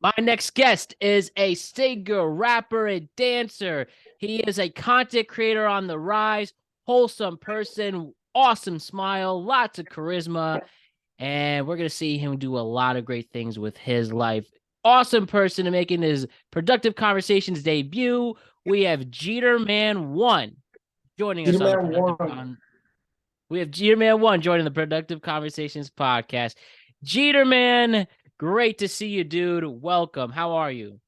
My next guest is a singer, rapper, and dancer. He is a content creator on the rise, wholesome person, awesome smile, lots of charisma, and we're going to see him do a lot of great things with his life. Awesome person and making his Productive Conversations debut. We have Jeterman1 joining us on the Productive Jeterman1. Con. We have Jeterman1 joining the Productive Conversations podcast. Jeterman, great to see you, dude. Welcome. How are you?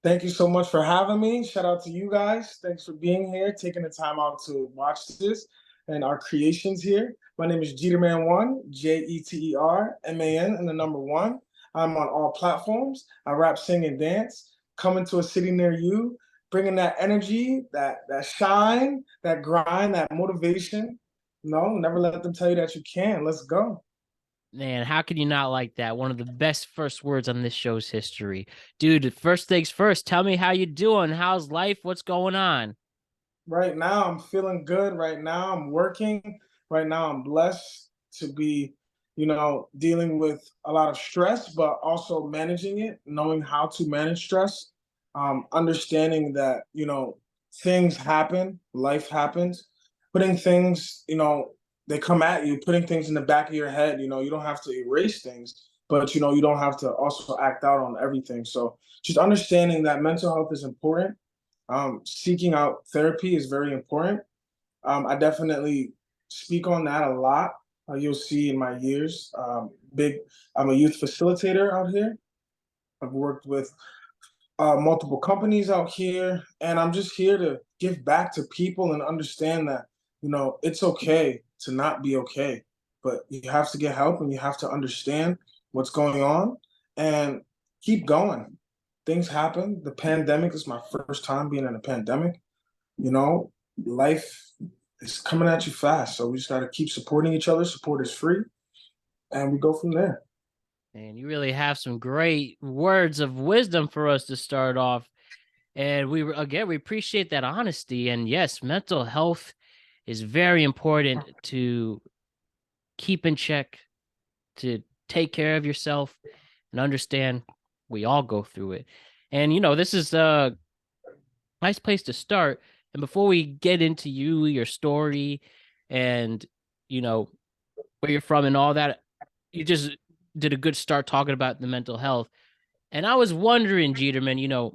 Thank you so much for having me. Shout out to you guys. Thanks for being here, taking the time out to watch this and our creations here. My name is Jeterman1, Jeterman, and the number one. I'm on all platforms. I rap, sing, and dance. Coming to a city near you, bringing that energy, that shine, that grind, that motivation. No, never let them tell you that you can. Let's go. Man, how can you not like that? One of the best first words on this show's history. Dude, first things first, tell me how you doing. How's life? What's going on? Right now, I'm feeling good. Right now, I'm working. Right now, I'm blessed to be, dealing with a lot of stress, but also managing it, knowing how to manage stress, understanding that, things happen, life happens, putting things, they come at you, putting things in the back of your head, you don't have to erase things, but, you don't have to also act out on everything. So just understanding that mental health is important. Seeking out therapy is very important. I definitely speak on that a lot. You'll see in my years. I'm a youth facilitator out here. I've worked with multiple companies out here, and I'm just here to give back to people and understand that, it's okay to not be okay, but you have to get help and you have to understand what's going on and keep going. Things happen. The pandemic is my first time being in a pandemic. You know, life is coming at you fast. So we just got to keep supporting each other. Support is free. And we go from there. And you really have some great words of wisdom for us to start off. And we appreciate that honesty. And yes, mental health is very important to keep in check, to take care of yourself and understand we all go through it. And this is a nice place to start. And before we get into you, your story, and you know where you're from and all that, you just did a good start talking about the mental health. And I was wondering, Jeterman,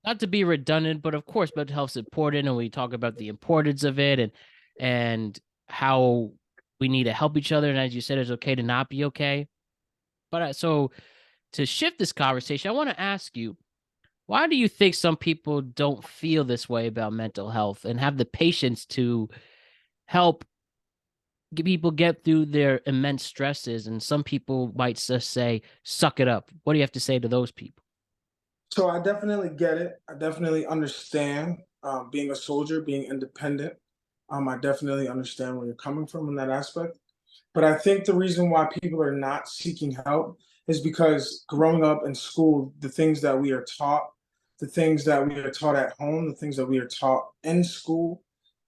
not to be redundant, but of course, mental health is important, and we talk about the importance of it, and how we need to help each other. And as you said, it's okay to not be okay. But so to shift this conversation, I want to ask you, why do you think some people don't feel this way about mental health and have the patience to help people get through their immense stresses? And some people might just say, suck it up. What do you have to say to those people? So I definitely get it. I definitely understand being a soldier, being independent. I definitely understand where you're coming from in that aspect. But I think the reason why people are not seeking help is because growing up in school, the things that we are taught, the things that we are taught at home, the things that we are taught in school,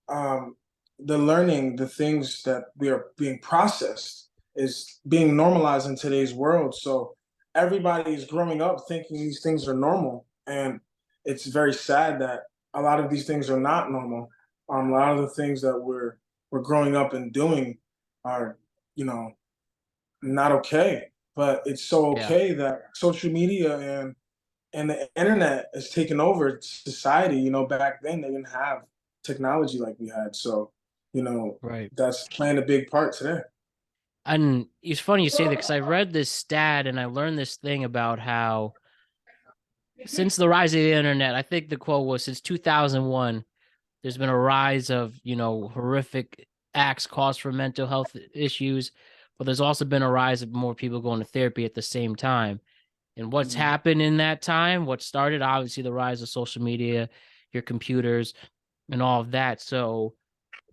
um, the learning, the things that we are being processed is being normalized in today's world. So everybody is growing up thinking these things are normal. And it's very sad that a lot of these things are not normal. A lot of the things that we're growing up and doing are, you know, not okay. But it's so Yeah. okay that social media and the internet has taken over society. Back then they didn't have technology like we had. So, Right. that's playing a big part today. And it's funny you say that because I read this stat and I learned this thing about how since the rise of the internet, I think the quote was since 2001, there's been a rise of, horrific acts caused for mental health issues, but there's also been a rise of more people going to therapy at the same time. And what's Mhm. happened in that time, what started, obviously, the rise of social media, your computers, and all of that. So,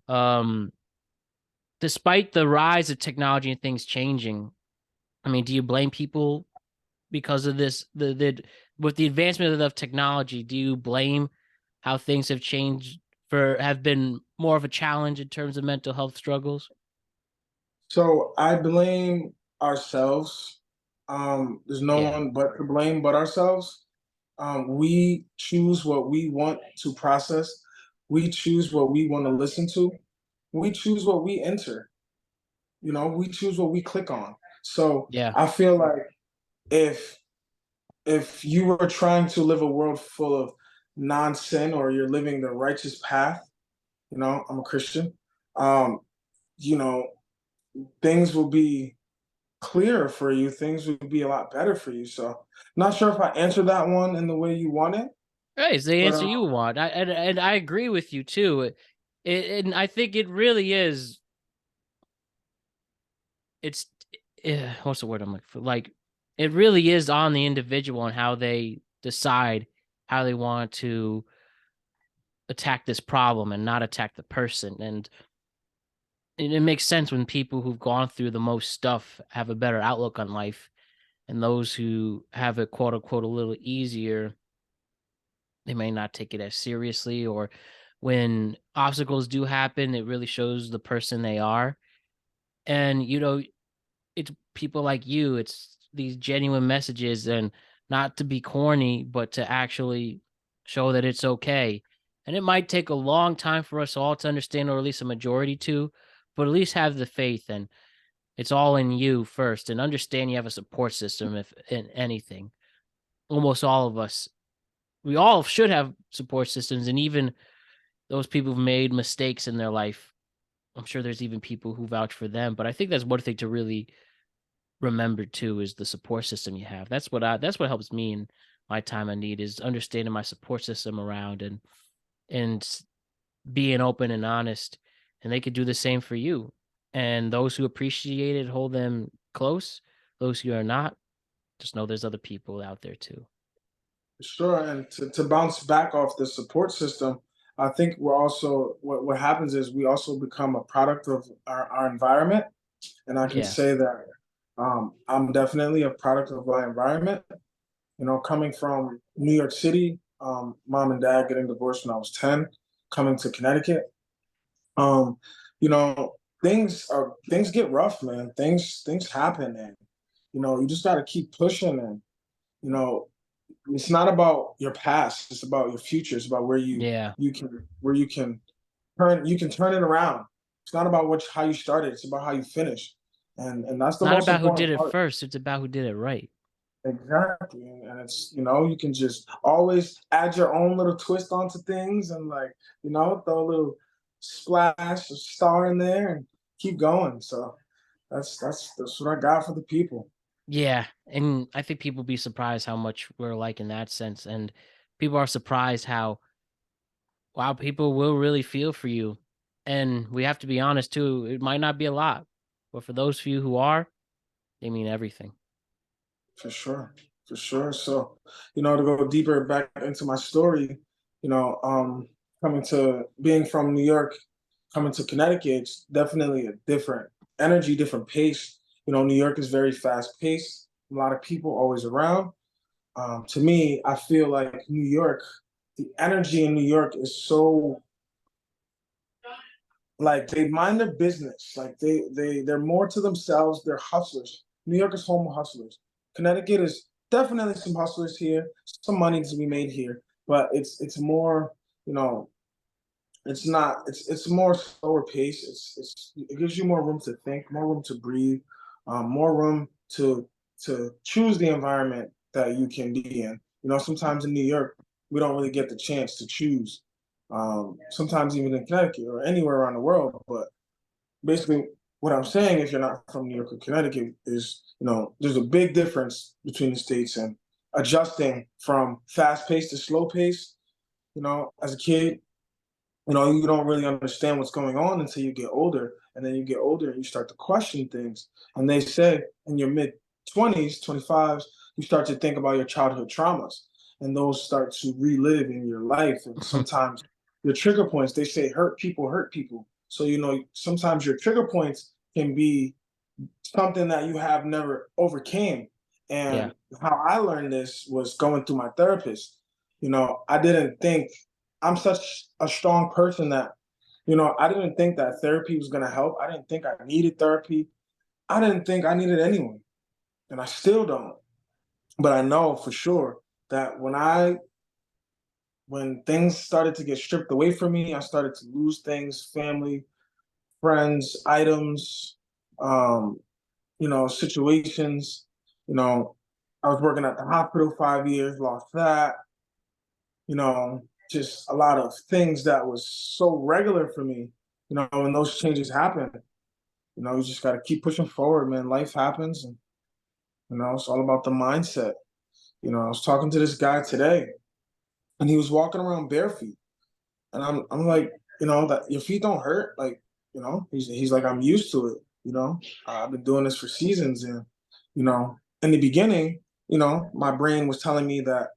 um, despite the rise of technology and things changing, I mean, do you blame people because of this? The with the advancement of technology, do you blame how things have changed for have been more of a challenge in terms of mental health struggles? So I blame ourselves. There's no Yeah. one but to blame but ourselves. We choose what we want to process. We choose what we want to listen to. We choose what we enter. We choose what we click on. So Yeah. I feel like if you were trying to live a world full of non-sin, or you're living the righteous path, I'm a Christian, um, you know, things will be clearer for you. Things would be a lot better for you. So not sure if I answered that one in the way you wanted, Right, it's the but answer you want. And I agree with you too. And I think it really is. It's what's the word I'm looking for? Like, it really is on the individual and how they decide how they want to attack this problem and not attack the person. And it makes sense when people who've gone through the most stuff have a better outlook on life, and those who have it quote unquote a little easier, they may not take it as seriously, or when obstacles do happen, it really shows the person they are. And it's people like you, it's these genuine messages, and not to be corny, but to actually show that it's okay. And it might take a long time for us all to understand, or at least a majority to, but at least have the faith, and it's all in you first, and understand you have a support system if in anything. Almost all of us, we all should have support systems, and even those people who've made mistakes in their life, I'm sure there's even people who vouch for them. But I think that's one thing to really remember too, is the support system you have. That's what helps me in my time of need, is understanding my support system around, and being open and honest, and they could do the same for you. And those who appreciate it, hold them close. Those who are not, just know there's other people out there too. sure. And to bounce back off the support system, I think we're also what happens is we also become a product of our environment. And I can Yeah. say that I'm definitely a product of my environment. Coming from New York City, mom and dad getting divorced when I was 10, coming to Connecticut. Um, you know, things get rough, man. Things happen, and you just got to keep pushing. And you know, it's not about your past; it's about your future. It's about where you Yeah. you can where you can turn it around. It's not about how you started; it's about how you finish, and that's the Not most about who did important it part. first, it's about who did it right. Exactly. And it's, you can just always add your own little twist onto things, and like, throw a little splash of star in there and keep going. So that's what I got for the people. Yeah, and I think people be surprised how much we're like in that sense, and people are surprised how, wow, people will really feel for you. And we have to be honest too, it might not be a lot, but for those few who are, they mean everything. For sure. For sure. So, to go deeper back into my story, you know, um, coming to being from New York, coming to Connecticut, it's definitely a different energy, different pace. New York is very fast paced, a lot of people always around. To me, I feel like New York, the energy in New York is so, like, they mind their business. Like, they're more to themselves. They're hustlers. New York is home of hustlers. Connecticut is definitely some hustlers here, some money to be made here, but it's more, you know, it's not. It's more slower pace. It gives you more room to think, more room to breathe, more room to choose the environment that you can be in. Sometimes in New York, we don't really get the chance to choose. Sometimes even in Connecticut or anywhere around the world. But basically, what I'm saying, if you're not from New York or Connecticut, is there's a big difference between the states, and adjusting from fast pace to slow pace. As a kid, you don't really understand what's going on until you get older. And then you get older and you start to question things. And they say in your mid 20s, 25s, you start to think about your childhood traumas. And those start to relive in your life. And sometimes your trigger points, they say hurt people hurt people. So, sometimes your trigger points can be something that you have never overcame. Yeah. And how I learned this was going through my therapist. I didn't think I'm such a strong person that, I didn't think that therapy was going to help. I didn't think I needed therapy. I didn't think I needed anyone. and I still don't. But I know for sure that when things started to get stripped away from me, I started to lose things, family, friends, items, um, situations. You know, I was working at the hospital 5 years, lost that. Just a lot of things that was so regular for me. When those changes happen, you just got to keep pushing forward, man. Life happens, and it's all about the mindset. I was talking to this guy today, and he was walking around bare feet. And I'm like, that your feet don't hurt. Like, he's like, I'm used to it. I've been doing this for seasons. And, in the beginning, my brain was telling me that,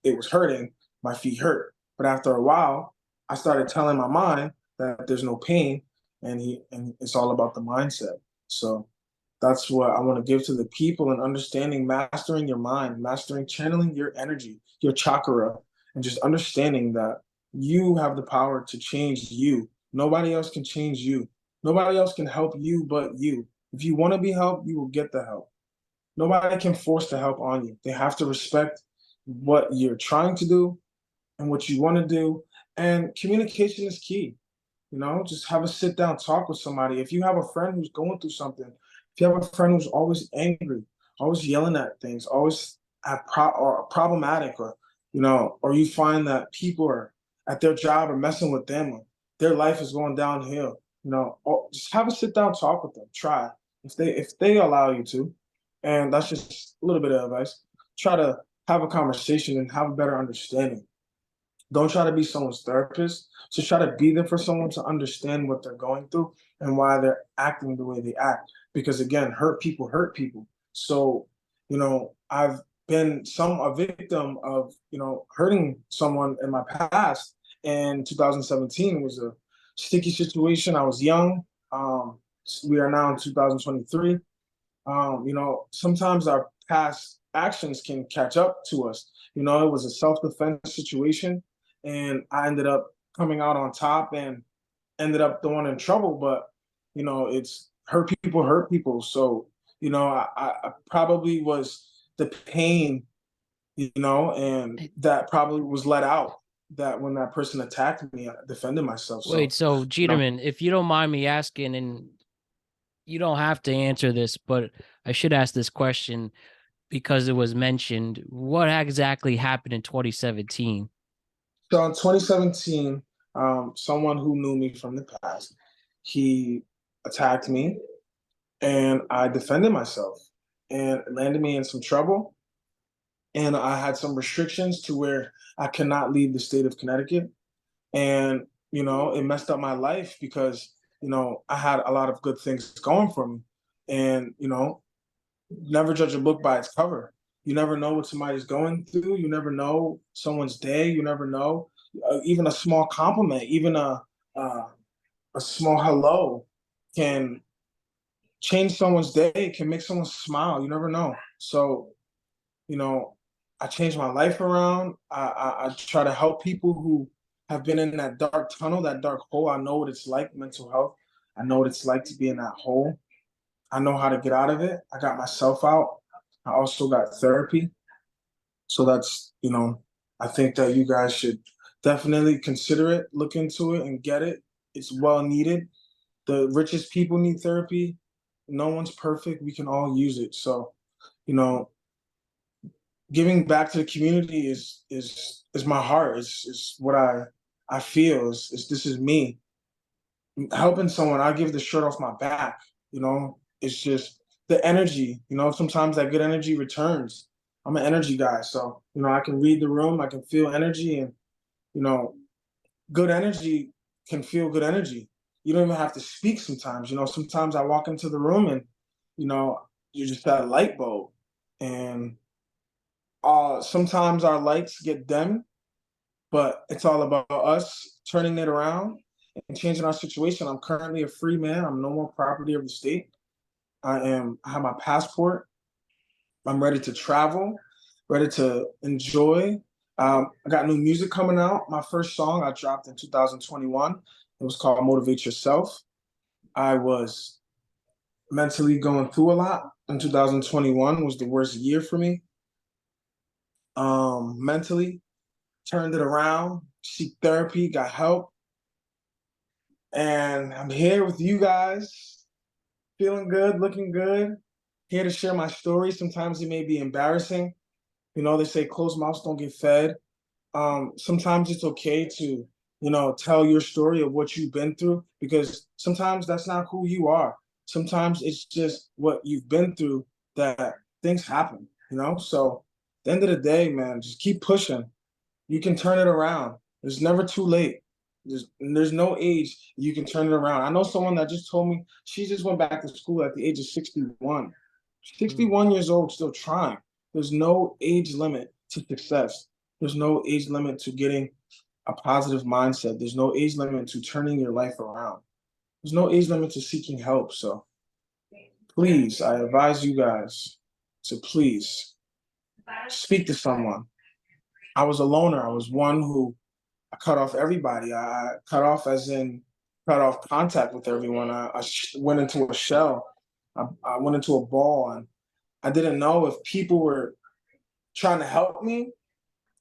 it was hurting, my feet hurt. But after a while, I started telling my mind that there's no pain, and it's all about the mindset. So that's what I want to give to the people, and understanding, mastering your mind, mastering, channeling your energy, your chakra, and just understanding that you have the power to change you. Nobody else can change you. Nobody else can help you but you. If you want to be helped, you will get the help. Nobody can force the help on you. They have to respect what you're trying to do and what you want to do. And communication is key. Just have a sit down talk with somebody. If you have a friend who's going through something, if you have a friend who's always angry, always yelling at things, always or problematic, or you find that people are at their job or messing with them, or their life is going downhill, just have a sit down talk with them. Try, if they allow you to, and that's just a little bit of advice. Try to have a conversation and have a better understanding. Don't try to be someone's therapist. Just try to be there for someone to understand what they're going through and why they're acting the way they act. Because again, hurt people hurt people. So, I've been a victim of, hurting someone in my past. And 2017 was a sticky situation. I was young. We are now in 2023. Sometimes our past actions can catch up to us. It was a self-defense situation, and I ended up coming out on top and ended up throwing in trouble. But it's hurt people hurt people. So I probably was the pain, and that probably was let out. That when that person attacked me, I defended myself. Wait, So so you know, Jeterman, if you don't mind me asking, and you don't have to answer this, but I should ask this question because it was mentioned. What exactly happened in 2017? So in 2017, someone who knew me from the past, he attacked me, and I defended myself, and it landed me in some trouble. And I had some restrictions to where I cannot leave the state of Connecticut. And, it messed up my life because, I had a lot of good things going for me. And, never judge a book by its cover. You never know what somebody's going through. You never know someone's day. You never know. Even a small compliment, even a small hello, can change someone's day. Can make someone smile. You never know. So you know, I changed my life around. I try to help people who have been in that dark tunnel, that dark hole. I know what it's like, mental health. I know what it's like to be in that hole. I know how to get out of it. I got myself out. I also got therapy. So that's, I think that you guys should definitely consider it, look into it, and get it. It's well needed. The richest people need therapy. No one's perfect. We can all use it. So, you know, giving back to the community is my heart. Is what I feel. This is me helping someone. I give the shirt off my back. It's just the energy. Sometimes that good energy returns. I'm an energy guy, so I can read the room. I can feel energy, and you know, good energy can feel good energy. You don't even have to speak sometimes. Sometimes I walk into the room and you know you're just that light bulb, and sometimes our lights get dim, but it's all about us turning it around and changing our situation. I'm currently a free man. I'm no more property of the state. I have my passport. I'm ready to travel, ready to enjoy. I got new music coming out. My first song I dropped in 2021. It was called Motivate Yourself. I was mentally going through a lot. in 2021 was the worst year for me. Mentally, turned it around, seek therapy, got help, and I'm here with you guys, feeling good, looking good, here to share my story. Sometimes it may be embarrassing. You know, they say closed mouths don't get fed. Sometimes it's okay to, tell your story of what you've been through, because sometimes that's not who you are. Sometimes it's just what you've been through, that things happen, So at the end of the day, man, just keep pushing. You can turn it around. It's never too late. There's no age you can turn it around. I know someone that just told me she just went back to school at the age of 61. Mm. 61 years old, still trying. There's no age limit to success. There's no age limit to getting a positive mindset. There's no age limit to turning your life around. There's no age limit to seeking help. So please, I advise you guys to please speak to someone. I was a loner. I was one who I cut off everybody. I cut off as in cut off contact with everyone. I went into a shell. I went into a ball, and I didn't know if people were trying to help me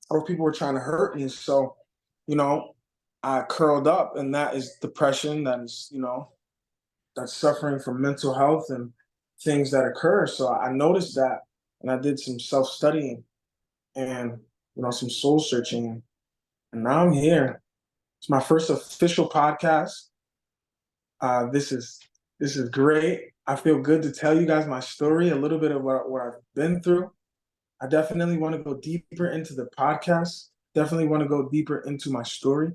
or if people were trying to hurt me. So, you know, I curled up, and that is depression. That is, that's suffering from mental health and things that occur. So I noticed that, and I did some self studying and some soul searching, and now I'm here. It's my first official podcast. This is great. I feel good to tell you guys my story, a little bit of what I've been through. I definitely want to go deeper into the podcast. Definitely want to go deeper into my story,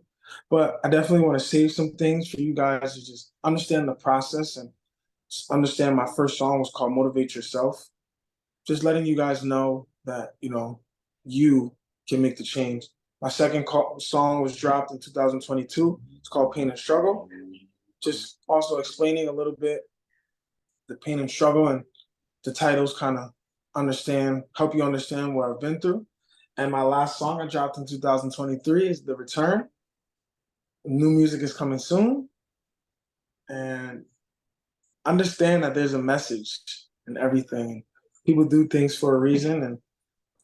but I definitely want to save some things for you guys to just understand the process and understand. My first song was called "Motivate Yourself." Just letting you guys know that you can make the change. My second song was dropped in 2022. It's called "Pain and Struggle." Just also explaining a little bit the pain and struggle, and the titles kind of help you understand what I've been through. And my last song I dropped in 2023 is "The Return." New music is coming soon, and understand that there's a message in everything. People do things for a reason, and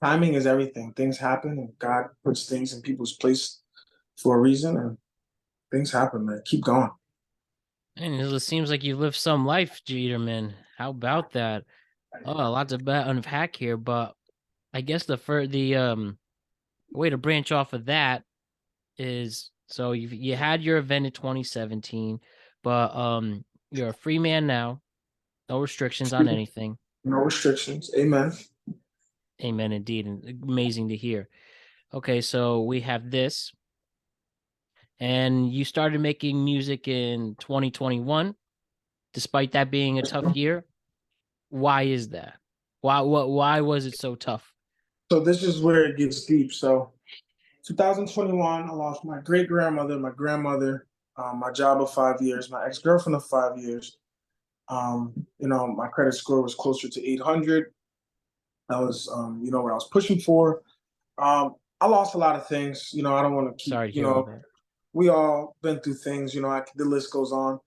timing is everything. Things happen, and God puts things in people's place for a reason, and things happen, man. Keep going. And it seems like you lived some life, Jeterman. How about that? Oh, a lot to unpack here, but I guess the way to branch off of that is, so you had your event in 2017, but you're a free man now, no restrictions on anything. No restrictions. Amen. Amen, indeed, and amazing to hear. Okay, so we have this, and you started making music in 2021, despite that being a tough year. Why is that? Why was it so tough? So this is where it gets deep. So 2021, I lost my great grandmother, my grandmother, my job of 5 years, my ex girlfriend of 5 years. My credit score was closer to 800. That was, what I was pushing for. I lost a lot of things. I don't want to keep, Sorry to hear all that. we all been through things. The list goes on.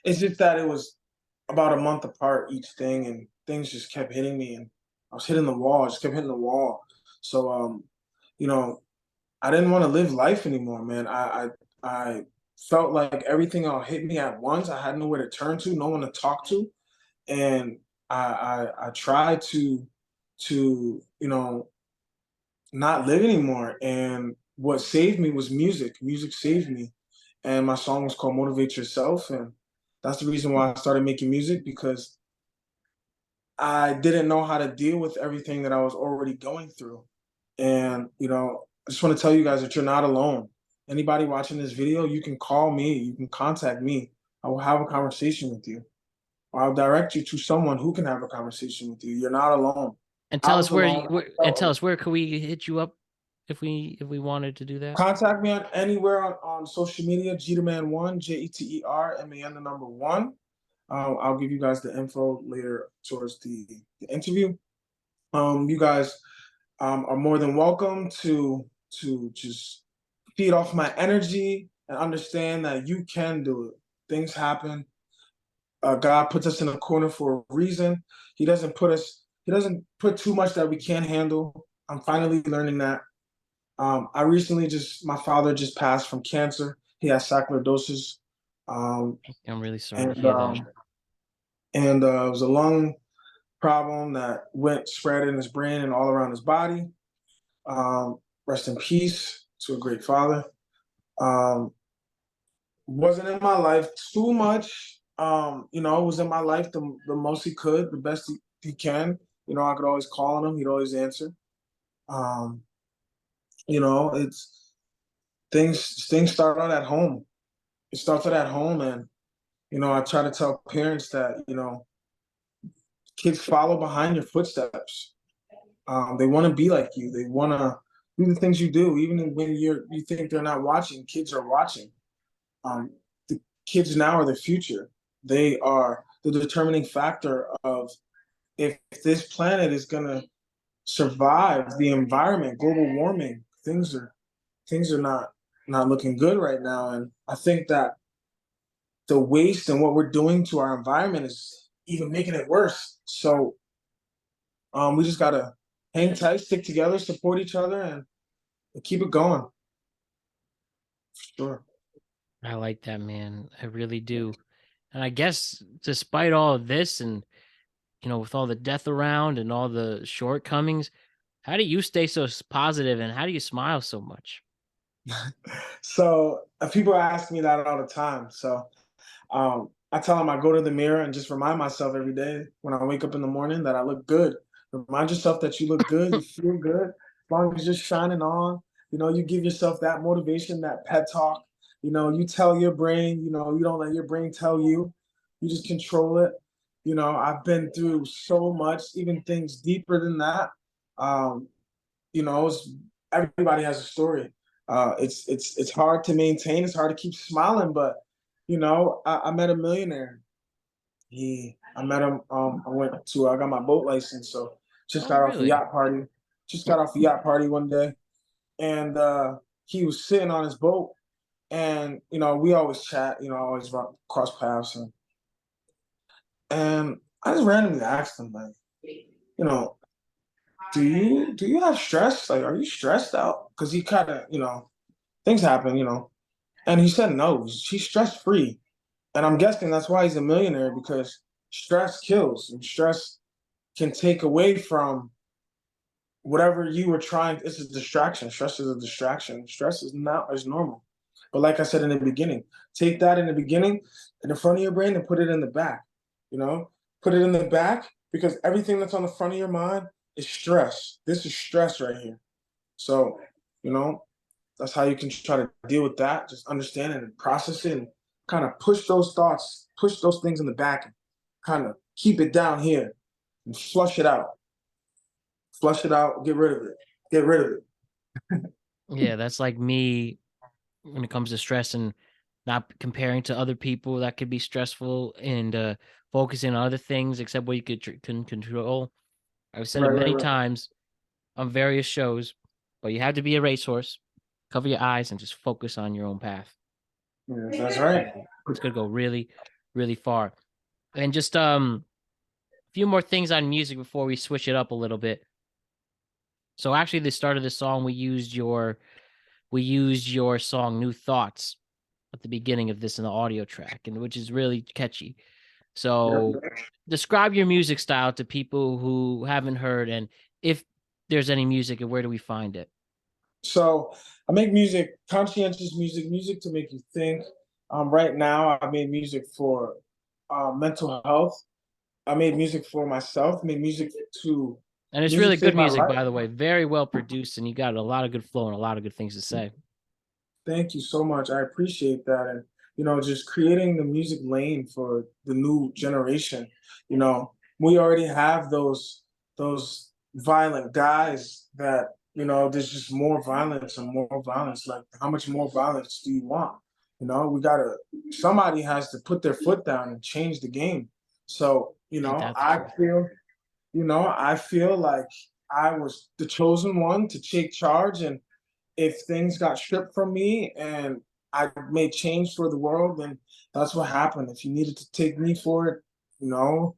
It's just that it was about a month apart each thing, and things just kept hitting me, and I was hitting the wall. I just kept hitting the wall. So, you know, I didn't want to live life anymore, man. I felt like everything all hit me at once. I had nowhere to turn to, no one to talk to, and I tried to not live anymore. And what saved me was music. Music saved me, and my song was called "Motivate Yourself," and that's the reason why I started making music, because I didn't know how to deal with everything that I was already going through. And, I just want to tell you guys that you're not alone. Anybody watching this video, you can call me, you can contact me. I will have a conversation with you. Or I'll direct you to someone who can have a conversation with you. You're not alone. And I tell was us where alone. you and tell us, where could we hit you up if we wanted to do that? Contact me on anywhere on social media, Jeterman1, Jeterman, the number one. I'll give you guys the info later towards the interview. You guys are more than welcome to just feed off my energy and understand that you can do it. Things happen. God puts us in a corner for a reason. He doesn't put too much that we can't handle. I'm finally learning that. I recently my father just passed from cancer. He has sarcoidosis. Um, I'm really sorry to and hear that. it was a lung problem that went spread in his brain and all around his body. Rest in peace to a great father. Um, wasn't in my life too much. It was in my life the most he could, the best he can. I could always call on him; he'd always answer. Um, it's things start out at home. It started at home, and I try to tell parents that kids follow behind your footsteps. They want to be like you. They want to do the things you do, even when you think they're not watching. Kids are watching. The kids now are the future. They are the determining factor of if this planet is gonna survive the environment, global warming. Things are not looking good right now, and I think that the waste and what we're doing to our environment is even making it worse. So we just gotta hang tight, stick together, support each other, and keep it going. Sure. I like that, man. I really do. And I guess despite all of this and, with all the death around and all the shortcomings, how do you stay so positive and how do you smile so much? So people ask me that all the time. So I tell them I go to the mirror and just remind myself every day when I wake up in the morning that I look good. Remind yourself that you look good, you feel good, as long as you're shining on. You give yourself that motivation, that pep talk. You tell your brain, you don't let your brain tell you. You just control it. I've been through so much, even things deeper than that. Um, everybody has a story. It's hard to maintain. It's hard to keep smiling, but I met a millionaire. I met him. I got my boat license, so just Oh, got off a really? yacht party. Just got off a yacht party one day, and he was sitting on his boat, and we always chat. Always cross paths, and I just randomly asked him, like, you know, do you have stress? Like, are you stressed out? Because he kind of, things happen, and he said no, he's stress free. And I'm guessing that's why he's a millionaire, because stress kills, and stress can take away from whatever you were trying. It's a distraction. Stress is a distraction. Stress is not as normal. But like I said in the beginning, take that in the beginning in the front of your brain and put it in the back. You know, put it in the back, because everything that's on the front of your mind is stress. This is stress right here. So, you know, that's how you can try to deal with that. Just understand it and process it and kind of push those thoughts, push those things in the back, and kind of keep it down here and flush it out. Flush it out, get rid of it. Get rid of it. Yeah, that's like me when it comes to stress and not comparing to other people. That could be stressful, and focusing on other things except what you can control. I've said it Right, right, many right. times on various shows, but you have to be a racehorse. Cover your eyes and just focus on your own path. Yeah, that's right. It's gonna go really, really far. And just a few more things on music before we switch it up a little bit. So actually, the start of the song, we used your song "New Thoughts" at the beginning of this in the audio track, and which is really catchy. Yep. So describe your music style to people who haven't heard, and if there's any music, and where do we find it? So I make music, conscientious music, music to make you think. Right now, I made music for mental health. I made music for myself. Made music to And it's music really good saved my music, life. by the way. Very well produced, and you got a lot of good flow and a lot of good things to say. Thank you so much. I appreciate that. And, just creating the music lane for the new generation. We already have those violent guys that, there's just more violence and more violence. Like, how much more violence do you want? Somebody has to put their foot down and change the game. So, Ain't that the I truth? feel, I feel like I was the chosen one to take charge, and if things got stripped from me and I made change for the world, then that's what happened. If you needed to take me for it, you know,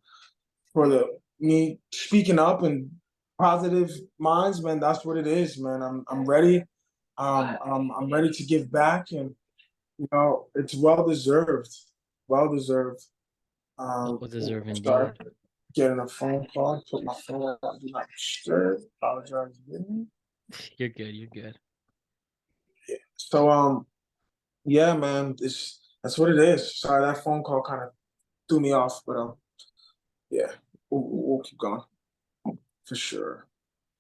for the me speaking up and positive minds, man, that's what it is, man. I'm ready. I'm ready to give back, and it's well deserved. Well deserved. Well deserved Sorry, indeed. getting a phone call. Put my phone on do not disturb. Apologize again. You're good. You're good. So yeah, man, that's what it is. Sorry, that phone call kind of threw me off, but yeah, we'll keep going for sure.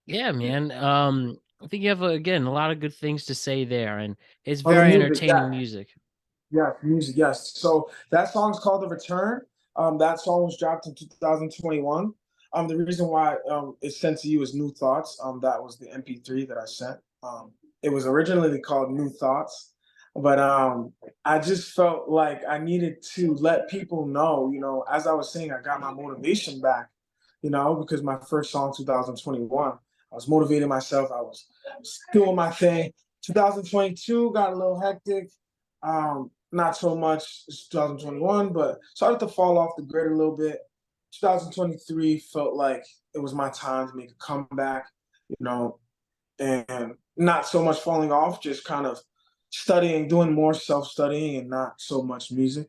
Yeah, man. I think you have again a lot of good things to say there, and it's Oh, the very music, entertaining yeah. music. Yes, music, yes. So that song's called The Return. That song was dropped in 2021. The reason why it's sent to you is New Thoughts. That was the MP3 that I sent. It was originally called New Thoughts, but I just felt like I needed to let people know, as I was saying, I got my motivation back, because my first song, 2021, I was motivating myself. I was doing my thing. 2022 got a little hectic. Not so much 2021, but started to fall off the grid a little bit. 2023 felt like it was my time to make a comeback, you know, and not so much falling off, just kind of studying, doing more self studying and not so much music.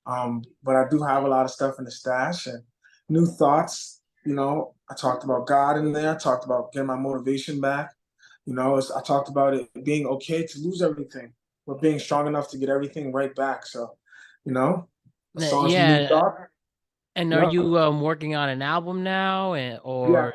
But I do have a lot of stuff in the stash and new thoughts. I talked about God in there. I talked about getting my motivation back. I talked about it being okay to lose everything, but being strong enough to get everything right back. So, the song's new Yeah. thought. And are Yeah. you working on an album now, and Yeah, or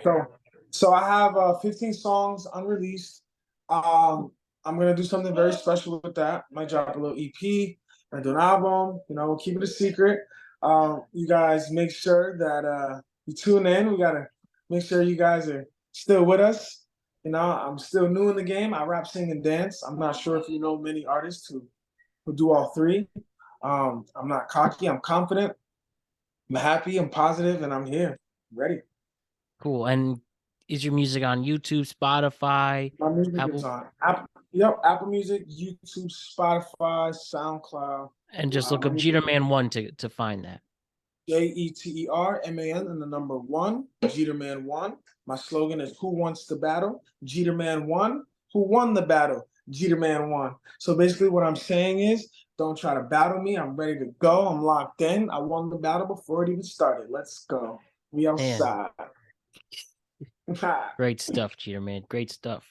so I have 15 songs unreleased. I'm gonna do something very special with that. Might drop a little EP, might do an album. We'll keep it a secret. You guys make sure that you tune in. We gotta make sure you guys are still with us. I'm still new in the game. I rap, sing, and dance. I'm not sure if you know many artists who do all three. I'm not cocky. I'm confident. I'm happy. I'm positive, and I'm here, ready. cool? And is your music on YouTube, Spotify, My music is Apple, on Apple Music, YouTube, Spotify, SoundCloud. and just look My up music Jeterman1 to find that? Jeterman and the number one, Jeterman1. My slogan is Who Wants the Battle? Jeterman1. Who won the battle? Jeterman1. So basically, what I'm saying is, don't try to battle me. I'm ready to go. I'm locked in. I won the battle before it even started. Let's go. We Man, outside. great stuff, Jeterman. Great stuff.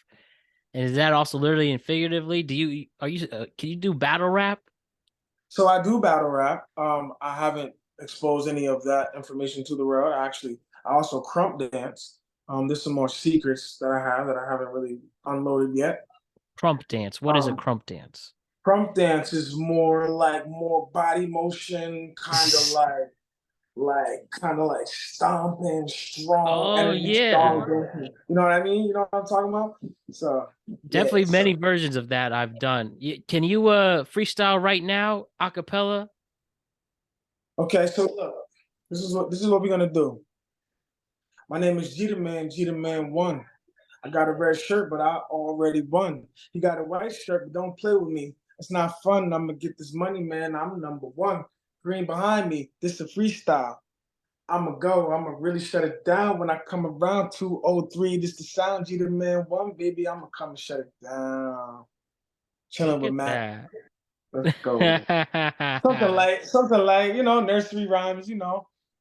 And is that also literally and figuratively? Can you do battle rap? So I do battle rap. I haven't exposed any of that information to the world. I also crump dance. There's some more secrets that I have that I haven't really unloaded yet. Crump dance. What is a Um, crump dance? Crump dance is more body motion, kind of like stomping, strong Oh energy, yeah. strong dancing. You know what I mean? You know what I'm talking about? So yeah. Definitely many So versions of that I've done. Can you freestyle right now, acapella? okay. So look, this is what we're gonna do. My name is Jeterman1. I got a red shirt, but I already won. You got a white shirt, but don't play with me. It's not fun. I'm gonna get this money, man. I'm number one. Green behind me. This is a freestyle. I'ma go. I'ma really shut it down when I come around 203. This the sound Jeterman1, baby. I'ma come and shut it down. Chilling Look with at Matt. that. Let's go. Something like, nursery rhymes,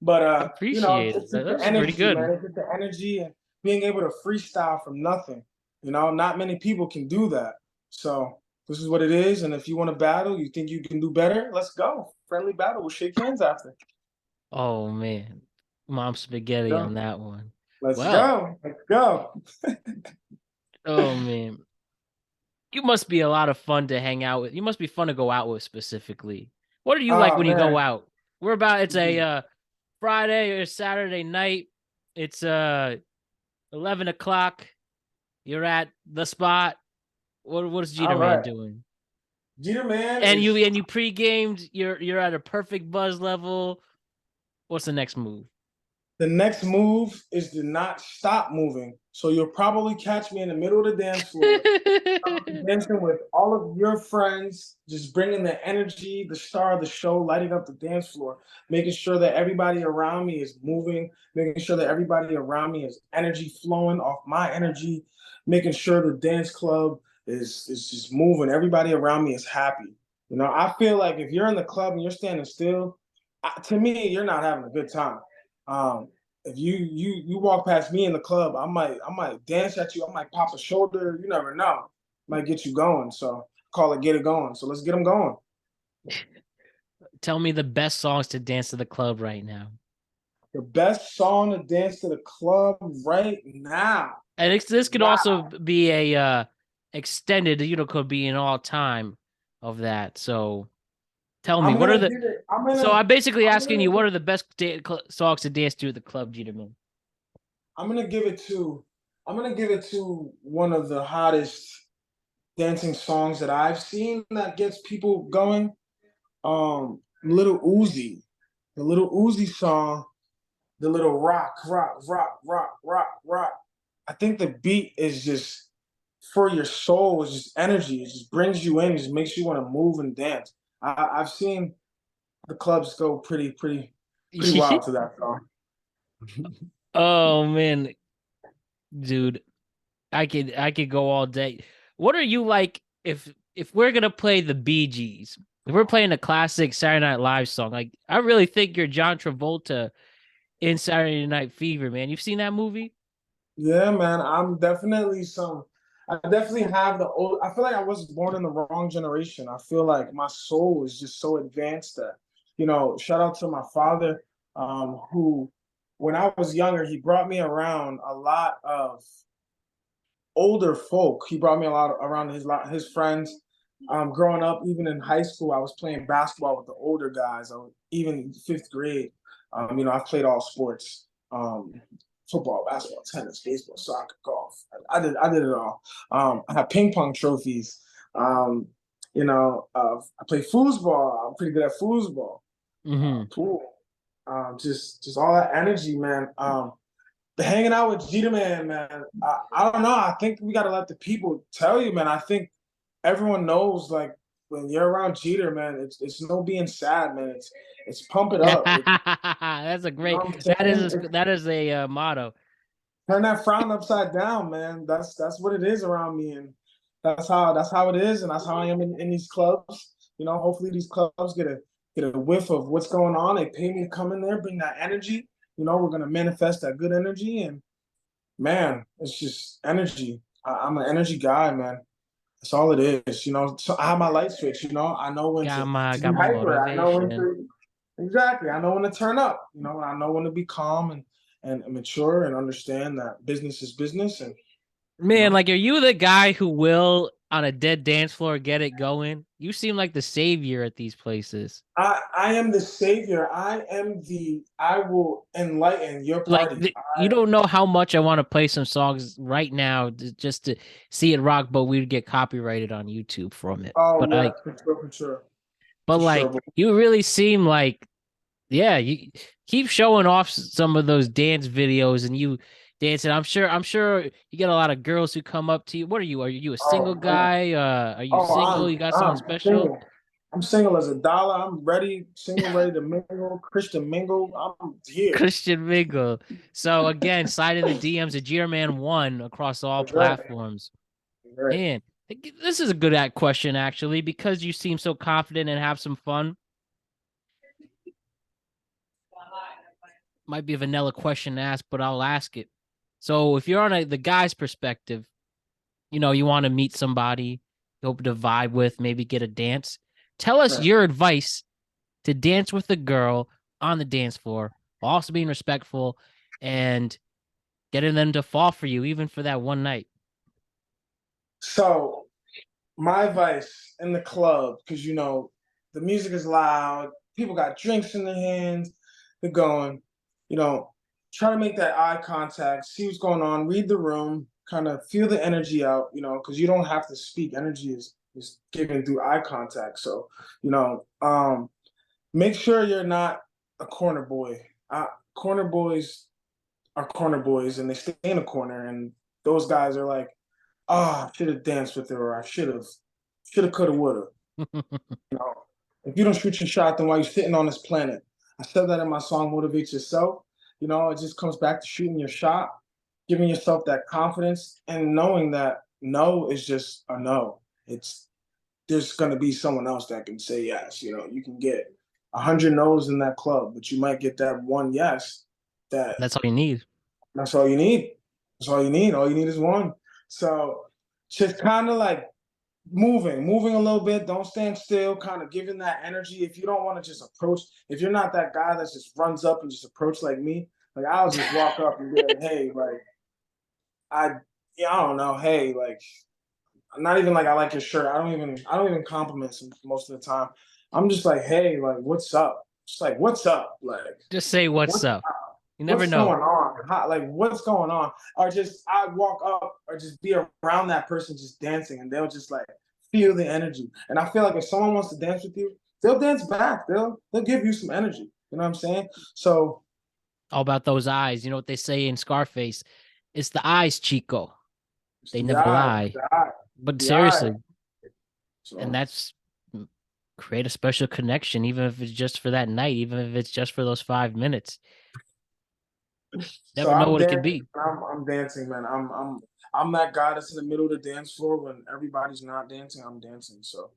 But Appreciate it. it's just the That's pretty energy, man. good. It's just the energy and being able to freestyle from nothing. Not many people can do that. So this is what it is. And if you want to battle, you think you can do better, let's go. Friendly battle. We'll shake hands after. Oh man. Mom spaghetti Go. on that one. Let's Well, go. Let's go. oh man. You must be a lot of fun to hang out with. You must be fun to go out with specifically. What are you like Oh when you go man. out? It's a Friday or Saturday night. It's 11 o'clock. You're at the spot. What is All Jeter Man right. doing? Jeter man And is you pre-gamed. You're at a perfect buzz level. What's the next move? The next move is to not stop moving. So you'll probably catch me in the middle of the dance floor, dancing with all of your friends, just bringing the energy, the star of the show, lighting up the dance floor, making sure that everybody around me is moving, making sure that everybody around me is energy flowing off my energy, making sure the dance club is just moving. Everybody around me is happy. You know, I feel like if you're in the club and you're standing still, to me, you're not having a good time. Um, if you walk past me in the club, I might dance at you. I might pop a shoulder. You never know. Might get you going. So call it get it going. So let's get them going. Tell me the best songs to dance to the club right now. The best song to dance to the club right now. And this could also Wow. be a extended, could be an all time of that. So tell me, I'm what are gonna the? give it. So I'm basically I'm asking gonna you, what are the best songs to dance to at the club, Jeterman? I'm gonna give it to. I'm gonna give it to one of the hottest dancing songs that I've seen that gets people going. Little Uzi, the Little Uzi song, the little rock, rock, rock, rock, rock, rock. I think the beat is just for your soul. It's just energy. It just brings you in. It just makes you want to move and dance. I've seen the clubs go pretty wild to that song. Oh man, dude, I could go all day. What are you like if we're gonna play the Bee Gees? If we're playing a classic Saturday Night Live song, like I really think you're John Travolta in Saturday Night Fever, man. You've seen that movie? Yeah, man. I'm definitely some. I definitely have the old. I feel like I was born in the wrong generation. I feel like my soul is just so advanced that, shout out to my father, who, when I was younger, he brought me around a lot of older folk. He brought me a lot around his friends. Growing up, even in high school, I was playing basketball with the older guys. Even fifth grade. I've played all sports. Football, basketball, tennis, baseball, soccer, golf. I did it all. I have ping pong trophies. I play foosball. I'm pretty good at foosball. Mm-hmm. Pool. Just all that energy, man. Hanging out with Jeterman, man. I don't know. I think we gotta let the people tell you, man. I think everyone knows, like, when you're around Jeter, man, it's no being sad, man. It's pump it up. That's a You know great. what I'm That saying? is that is a motto. Turn that frown upside down, man. That's what it is around me, and that's how it is, and that's how I am in these clubs. Hopefully these clubs get a whiff of what's going on. They pay me to come in there, bring that energy. We're gonna manifest that good energy, and man, it's just energy. I'm an energy guy, man. That's all it is. So I have my light switch. I know when to be Got my hyper. I know when motivation. to exactly. I know when to turn up. I know when to be calm and mature and understand that business is business. And you Man, know, like, are you the guy who will on a dead dance floor get it going? You seem like the savior at these places. I am the savior. I will enlighten your Like, party. you don't know how much I want to play some songs right now just to see it rock, but we'd get copyrighted on YouTube from it. Oh But yeah, like, for sure, for sure, but for like, sure. you really seem like, yeah, you keep showing off some of those dance videos and you dancing. I'm sure you get a lot of girls who come up to you. What are you? Are you a single Oh man. guy? Are you Oh, single? You got someone I'm special? single. I'm single as a dollar. I'm ready, single, ready to mingle, Christian mingle. I'm here. Christian Mingle. So again, slide in the DMs of Jeterman1 across all That's right. platforms. That's right. Man, this is a good question actually, because you seem so confident and have some fun. Might be a vanilla question to ask, but I'll ask it. So if you're on the guy's perspective, you want to meet somebody, you hope to vibe with, maybe get a dance. Tell us Right. your advice to dance with a girl on the dance floor, while also being respectful and getting them to fall for you, even for that one night. So my advice in the club, because the music is loud, people got drinks in their hands, they're going, you know, try to make that eye contact, see what's going on, read the room, kind of feel the energy out, because you don't have to speak. Energy is given through eye contact. So, make sure you're not a corner boy. Corner boys are corner boys and they stay in a corner, and those guys are like, "Ah, I should have danced with her, or I should have, coulda, woulda." You know, if you don't shoot your shot, then why you sitting on this planet? I said that in my song "Motivate Yourself." You know, it just comes back to shooting your shot, giving yourself that confidence, and knowing that no is just a no. It's There's going to be someone else that can say yes. You know, you can get 100 no's in that club, but you might get that one yes. That That's all you need. that's all you need. That's all you need. All you need is one. So just kind of like moving a little bit. Don't stand still. Kind of giving that energy. If you don't want to just approach, if you're not that guy that just runs up and just approach like me, like I'll just walk up and be like, "Hey, like I, yeah, I don't know. Hey, like not even like I like your shirt. I don't even compliment most of the time. I'm just like, hey, like what's up? Just like what's up? Like Just say what's what's up. You never what's know. going on? Like what's going on? Or just I walk up or just be around that person just dancing, and they'll just like feel the energy. And I feel like if someone wants to dance with you, they'll dance back. They'll give you some energy. You know what I'm saying? So All about those eyes. You know what they say in Scarface? It's the eyes, Chico. it's They the never eye, lie. the eye, But the eye. seriously, and So that's create a special connection, even if it's just for that night, even if it's just for those 5 minutes. So Never know I'm what it could dancing. be. I'm dancing, man. I'm that guy that's in the middle of the dance floor when everybody's not dancing. I'm dancing. So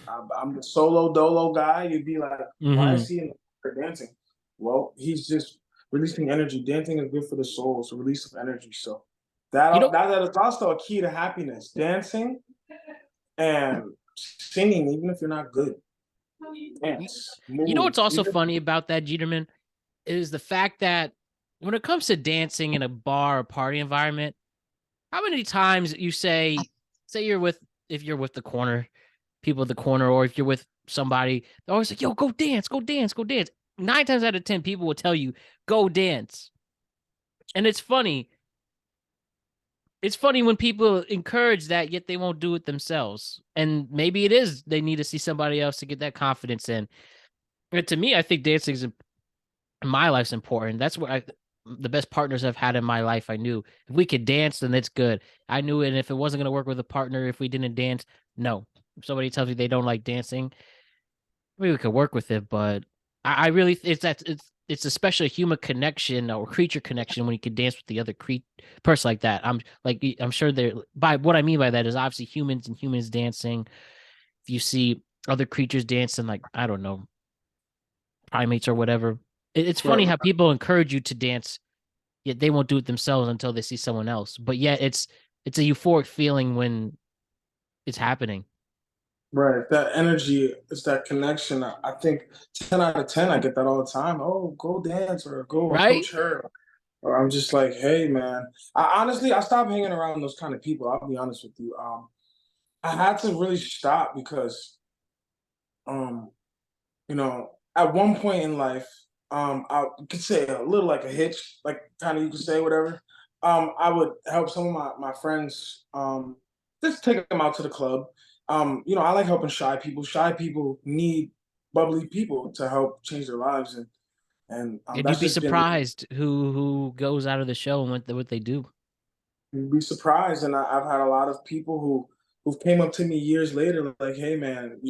I'm the solo dolo guy. You'd be like, why is Hmm. he in the dancing? Well, he's just releasing energy. Dancing is good for the soul. It's a release of energy. So You know, that is also a key to happiness. Dancing and singing, even if you're not good. you Dance, you know move. what's also Even funny about that, Jeterman, is the fact that when it comes to dancing in a bar or party environment, how many times you say you're with if you're with the corner people at the corner, or if you're with somebody, they're always like, "Yo, go dance, go dance, go dance." 9 times out of 10, people will tell you, "Go dance," and it's funny. It's funny when people encourage that, yet they won't do it themselves. And maybe it is they need to see somebody else to get that confidence in. And to me, I think dancing is in my life's important. That's what the best partners I've had in my life. I knew if we could dance, then it's good. I knew it. And if it wasn't going to work with a partner, if we didn't dance, no. If somebody tells me they don't like dancing, maybe we could work with it. But I really, it's especially a human connection or creature connection when you can dance with the other person like that. I'm sure they're by what I mean by that is obviously humans and humans dancing. If you see other creatures dancing, like I don't know, primates or whatever. It's funny right, how people encourage you to dance, yet they won't do it themselves until they see someone else. But yet it's a euphoric feeling when it's happening, right. That energy is that connection. I think 10 out of 10, I get that all the time. Oh, go dance or go right? approach her. Or I'm just like, hey, man. I stopped hanging around those kind of people. I'll be honest with you. I had to really stop because, um, at one point in life, I could say a little like a hitch, like kind of you could say whatever. I would help some of my friends, just take them out to the club. I like helping shy people. Shy people need bubbly people to help change their lives, and And you'd that's be just been me. surprised who goes out of the show and what they do. You'd be surprised, and I've had a lot of people who came up to me years later, like, "Hey, man,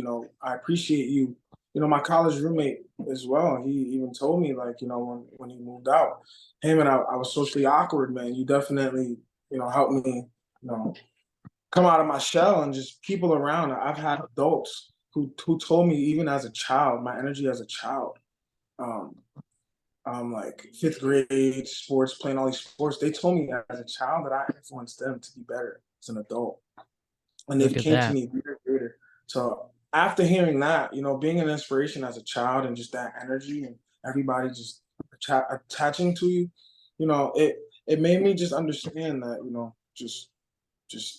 I appreciate you." My college roommate as well. He even told me, like, when he moved out, "Hey, man, I was socially awkward, man. You definitely, helped me, you know, come out of my shell and just people around." I've had adults who told me even as a child, my energy as a child. Um, like fifth grade sports, playing all these sports. They told me as a child that I influenced them to be better as an adult, and they Look at came to that. me years later. So after hearing that, being an inspiration as a child and just that energy and everybody just attaching to you, it made me just understand that just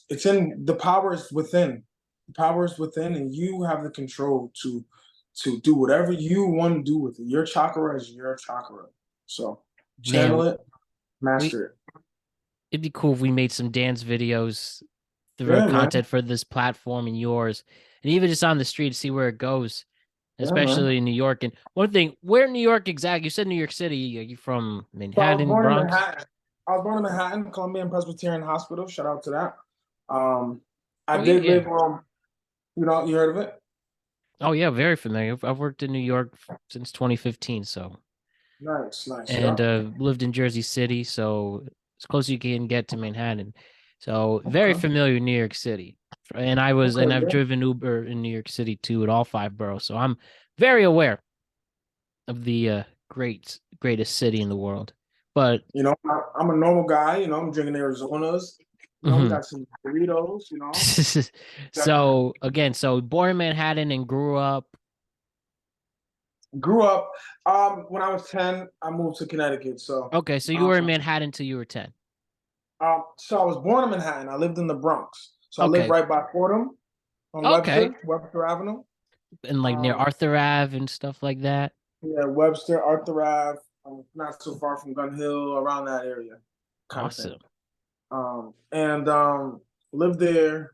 it's in the power is within. The power is within, and you have the control to do whatever you want to do with it. Your chakra is your chakra. So Man, channel it, we master it. it'd be cool if we made some dance videos through our Yeah, man. content for this platform and yours, and even just on the street to see where it goes. Yeah, man. especially in New York. And one thing, where in New York exactly? You said New York City. Are you from So I was Manhattan, born in Bronx? Manhattan. I was born in Manhattan, Columbian Presbyterian Hospital. Shout out to that. I Oh yeah, did yeah. live you heard of it? Oh yeah, very familiar. I've worked in New York since 2015, so Nice, nice. and Yeah. lived in Jersey City, so as close as you can get to Manhattan. So very Okay. familiar with New York City. And Okay. I've Yeah. driven Uber in New York City too, at all five boroughs. So I'm very aware of the greatest city in the world. But I'm a normal guy. I'm drinking Arizonas. We mhm. got some burritos. Got, So again, so born in Manhattan and grew up. grew up. When I was 10, I moved to Connecticut. Okay, so you Um, were in Manhattan till you were 10. so I was born in Manhattan. I lived in the Bronx. So I lived Okay, right by Fordham on okay, Webster Avenue. and like near Um, Arthur Ave and stuff like that. yeah, Webster, Arthur Ave, not so far from Gun Hill, around that area, kind of thing. Awesome. And lived there.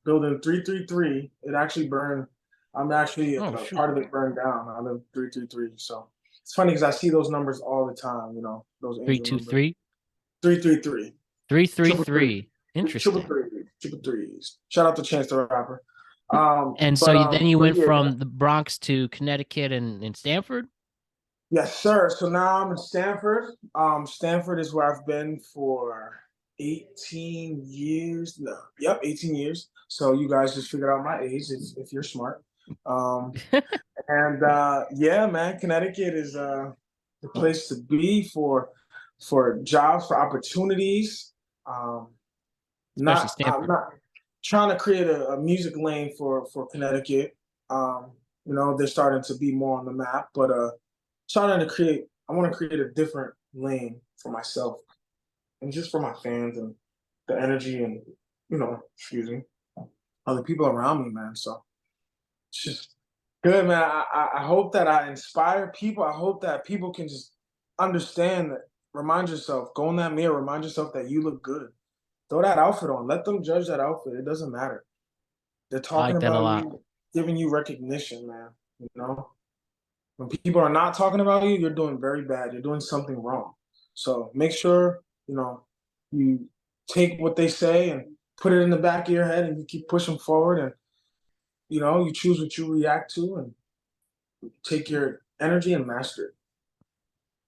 Building 333. It actually burned. I'm actually Oh shoot. part of it burned down. I live 333. So it's funny because I see those numbers all the time. Those Three angel two numbers. three 333. three three Triple three. three. Triple Interesting. three. Triple threes. Shout out to Chance the Rapper. And so then you went from the Bronx to Connecticut and Stanford. Yes, sir. So now I'm in Stanford. Stanford is where I've been for 18 years. No, yep, 18 years. So you guys just figured out my age if you're smart. Um, and yeah, man, Connecticut is the place to be for jobs, for opportunities. Um, Especially I'm Stanford. not trying to create a music lane for Connecticut. They're starting to be more on the map, but I want to create a different lane for myself and just for my fans and the energy and excuse me, other people around me, man. So it's just good, man. I hope that I inspire people. I hope that people can just understand that. Remind yourself, go in that mirror, remind yourself that you look good. Throw that outfit on. Let them judge that outfit. It doesn't matter. They're I talking like that a about lot. you, giving you recognition, man. You know, when people are not talking about you, you're doing very bad. You're doing something wrong. So make sure, you take what they say and put it in the back of your head and you keep pushing forward and, you choose what you react to and take your energy and master it.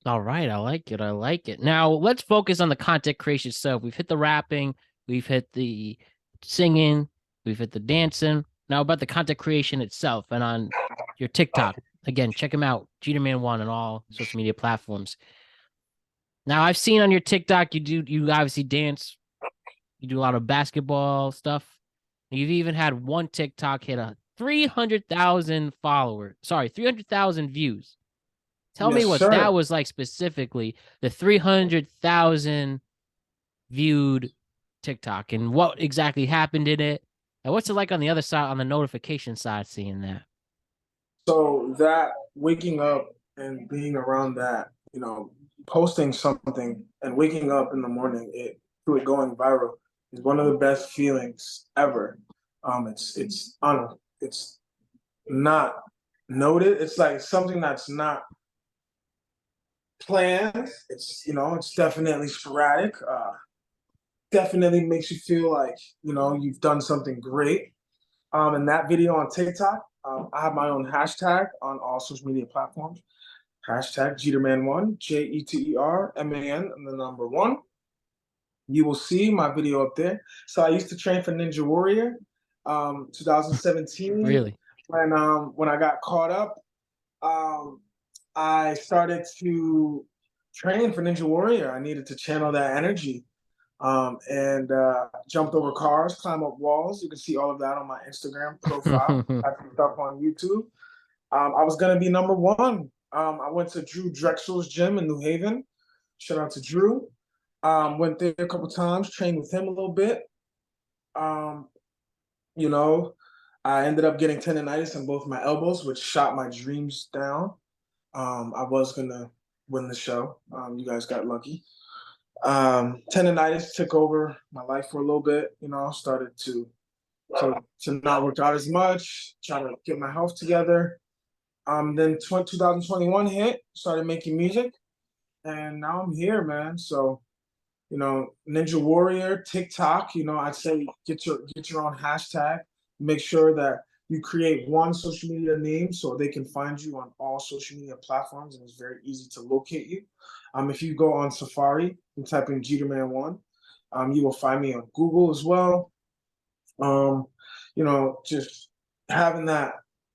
All right, I like it. I like it. Now let's focus on the content creation itself. We've hit the rapping, we've hit the singing, we've hit the dancing. Now about the content creation itself and on your TikTok. Again, check him out, Jeterman1 on all social media platforms. Now I've seen on your TikTok you obviously dance, you do a lot of basketball stuff. You've even had one TikTok hit a 300,000 followers. Sorry, 300,000 views. Tell me Yes, what that sir. was like specifically, the 300,000 viewed TikTok and what exactly happened in it. And what's it like on the other side, on the notification side, seeing that? So that waking up and being around that, posting something and waking up in the morning, to it going viral is one of the best feelings ever. It's not noted. It's like something that's not planned. It's definitely sporadic. Definitely makes you feel like you've done something great. And that video on TikTok, I have my own hashtag on all social media platforms. Hashtag Jeterman1, Jeterman, and the number one. You will see my video up there. So I used to train for Ninja Warrior, 2017. Really? When I got caught up, um, I started to train for Ninja Warrior. I needed to channel that energy, and jumped over cars, climb up walls. You can see all of that on my Instagram profile. Got some stuff on YouTube. I was gonna be number one. I went to Drew Drexel's gym in New Haven. Shout out to Drew. Went there a couple times, trained with him a little bit. Um, you know, I ended up getting tendonitis in both my elbows, which shot my dreams down. I was gonna win the show. You guys got lucky. Tendonitis took over my life for a little bit. Started to not work out as much, trying to get my health together. Then 2021 hit, started making music, and now I'm here, man. So, Ninja Warrior, TikTok, I'd say get your own hashtag. Make sure that you create one social media name so they can find you on all social media platforms, and it's very easy to locate you. If you go on Safari and type in Jeterman1, you will find me on Google as well. Just having that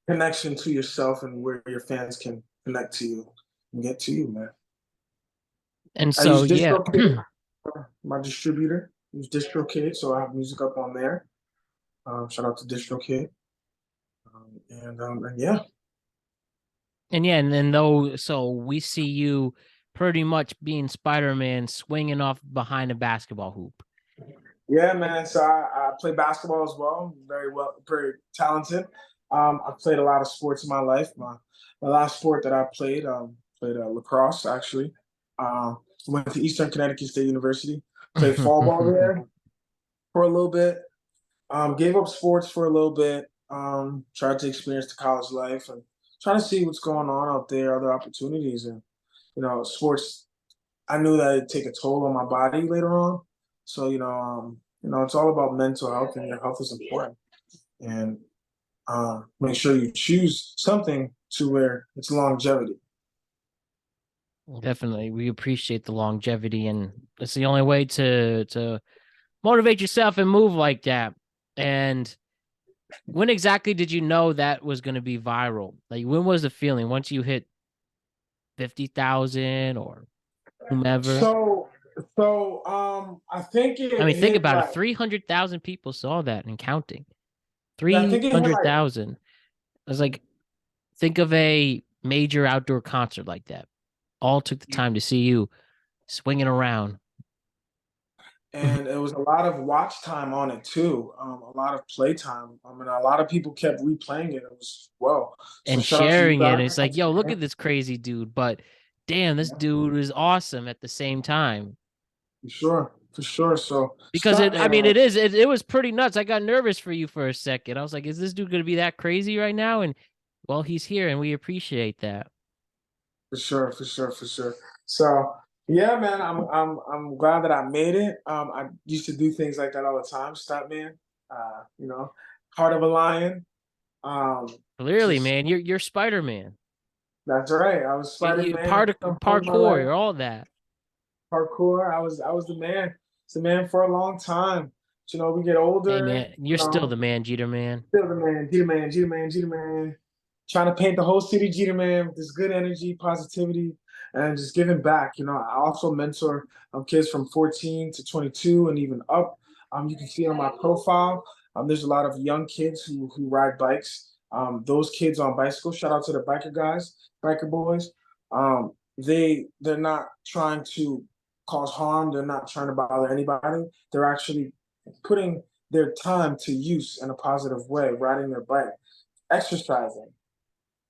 connection to yourself and where your fans can connect to you and get to you, man. And I so, use yeah. DistroKid, my distributor. I use DistroKid, so I have music up on there. Shout out to DistroKid. And yeah. And yeah, and then though, so we see you pretty much being Spider-Man swinging off behind a basketball hoop. Yeah, man. So I play basketball as well. Very well, very talented. I've played a lot of sports in my life. My last sport that I played lacrosse actually. Went to Eastern Connecticut State University. Played fall ball there for a little bit. Gave up sports for a little bit. Tried to experience the college life and trying to see what's going on out there, other opportunities, and sports. I knew that it'd take a toll on my body later on. So it's all about mental health, and your health is important. And make sure you choose something to where it's longevity. Definitely, we appreciate the longevity, and it's the only way to motivate yourself and move like that. And when exactly did you know that was going to be viral? Like, when was the feeling once you hit 50,000 or whomever? I think I it mean, think hit about it. like 300,000 people saw that and counting. I think it hit like 300,000. I was like, think of a major outdoor concert like that. All took the time to see you swinging around. and it was a lot of watch time on it too. A lot of play time. I mean, a lot of people kept replaying it. It was well. So And shout out to you sharing it. And guys. it's like, yo, look at this crazy dude. But damn, this dude is awesome at the same time. For sure. So Because stop, I man. mean, it was pretty nuts. I got nervous for you for a second. I was like, is this dude gonna be that crazy right now? And well, he's here and we appreciate that. For sure. So yeah, man, I'm glad that I made it. I used to do things like that all the time. Stop, man. Uh, you know, Heart of a Lion. Um, Clearly, just man, you're Spider-Man. that's right. I was Spider You Man part at some point in my parkour, life. you're all that. Parkour. I was the man. It's the man for a long time. But, we get Hey older. man, you're still the man, Jeter man. Still the man, Jeter man, Jeter man, Jeter man. Trying to paint the whole city Jeter man with this good energy, positivity, and just giving back. I also mentor kids from 14 to 22 and even up. You can see on my profile. There's a lot of young kids who ride bikes. Those kids on bicycles. Shout out to the biker guys, biker boys. They're not trying to cause harm. They're not trying to bother anybody. They're actually putting their time to use in a positive way, riding their bike, exercising.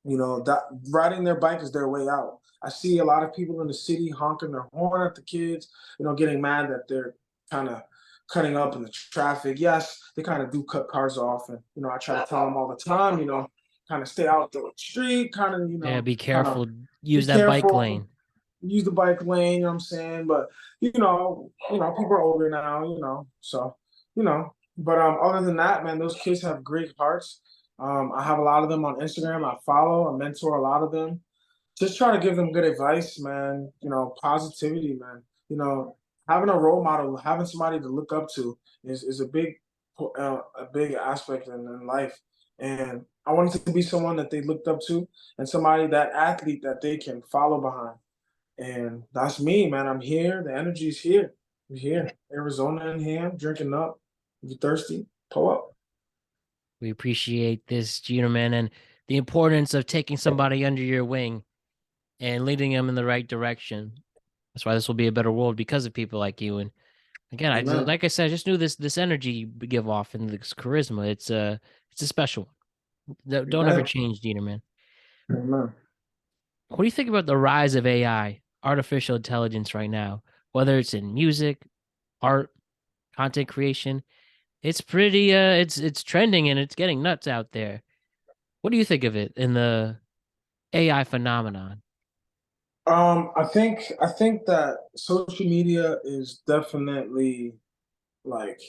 That riding their bike is their way out. I see a lot of people in the city honking their horn at the kids, getting mad that they're kind of cutting up in the traffic. Yes, they kind of do cut cars off, and I try to tell them all the time, kind of stay out the street, kind of, Yeah, be kind of careful. be Use that bike careful, lane. use the bike lane. You know what I'm saying? But people are older now. So you know. But other than that, man, those kids have great hearts. I have a lot of them on Instagram. I follow, I mentor a lot of them. Just try to give them good advice, man. Positivity, man. Having a role model, having somebody to look up to is a big aspect in life. And I wanted to be someone that they looked up to, and somebody, that athlete that they can follow behind. And that's me, man. I'm here. The energy is here. I'm here. Arizona in hand, drinking up. If you're thirsty, pull up. We appreciate this, Jeter man, and the importance of taking somebody under your wing and leading them in the right direction. That's why this will be a better world because of people like you. And again, Amen. like I said, I just knew this energy you give off and this charisma. It's a special one. Don't ever Amen. change, Jeter man. Amen. What do you think about the rise of AI, artificial intelligence right now? Whether it's in music, art, content creation, it's pretty it's trending and it's getting nuts out there. What do you think of it in the AI phenomenon? I think that social media is definitely like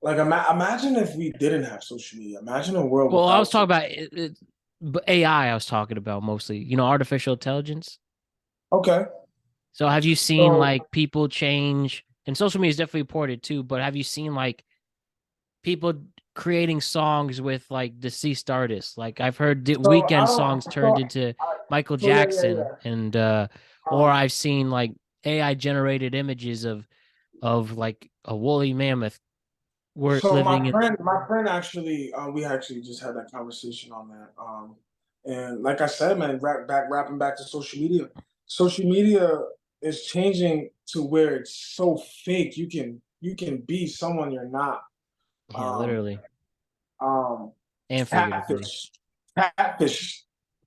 imagine if we didn't have social media. Imagine a world Well, I was without talking social. about but AI. I was talking about mostly, artificial intelligence. Okay, So have you seen so like people change? And social media is definitely important too. But have you seen like people creating songs with like deceased artists? Like I've heard so I Weekend don't. songs turned into Michael So yeah, yeah, Jackson, yeah. and or Um, I've seen like AI generated images of like a woolly mammoth were so living in. my friend actually, we actually just had that conversation on that. And like I said, man, wrapping back to social media. Social media is changing to where it's so fake. You can be someone you're not. Yeah, Um, literally um, and figuratively. catfish, catfish.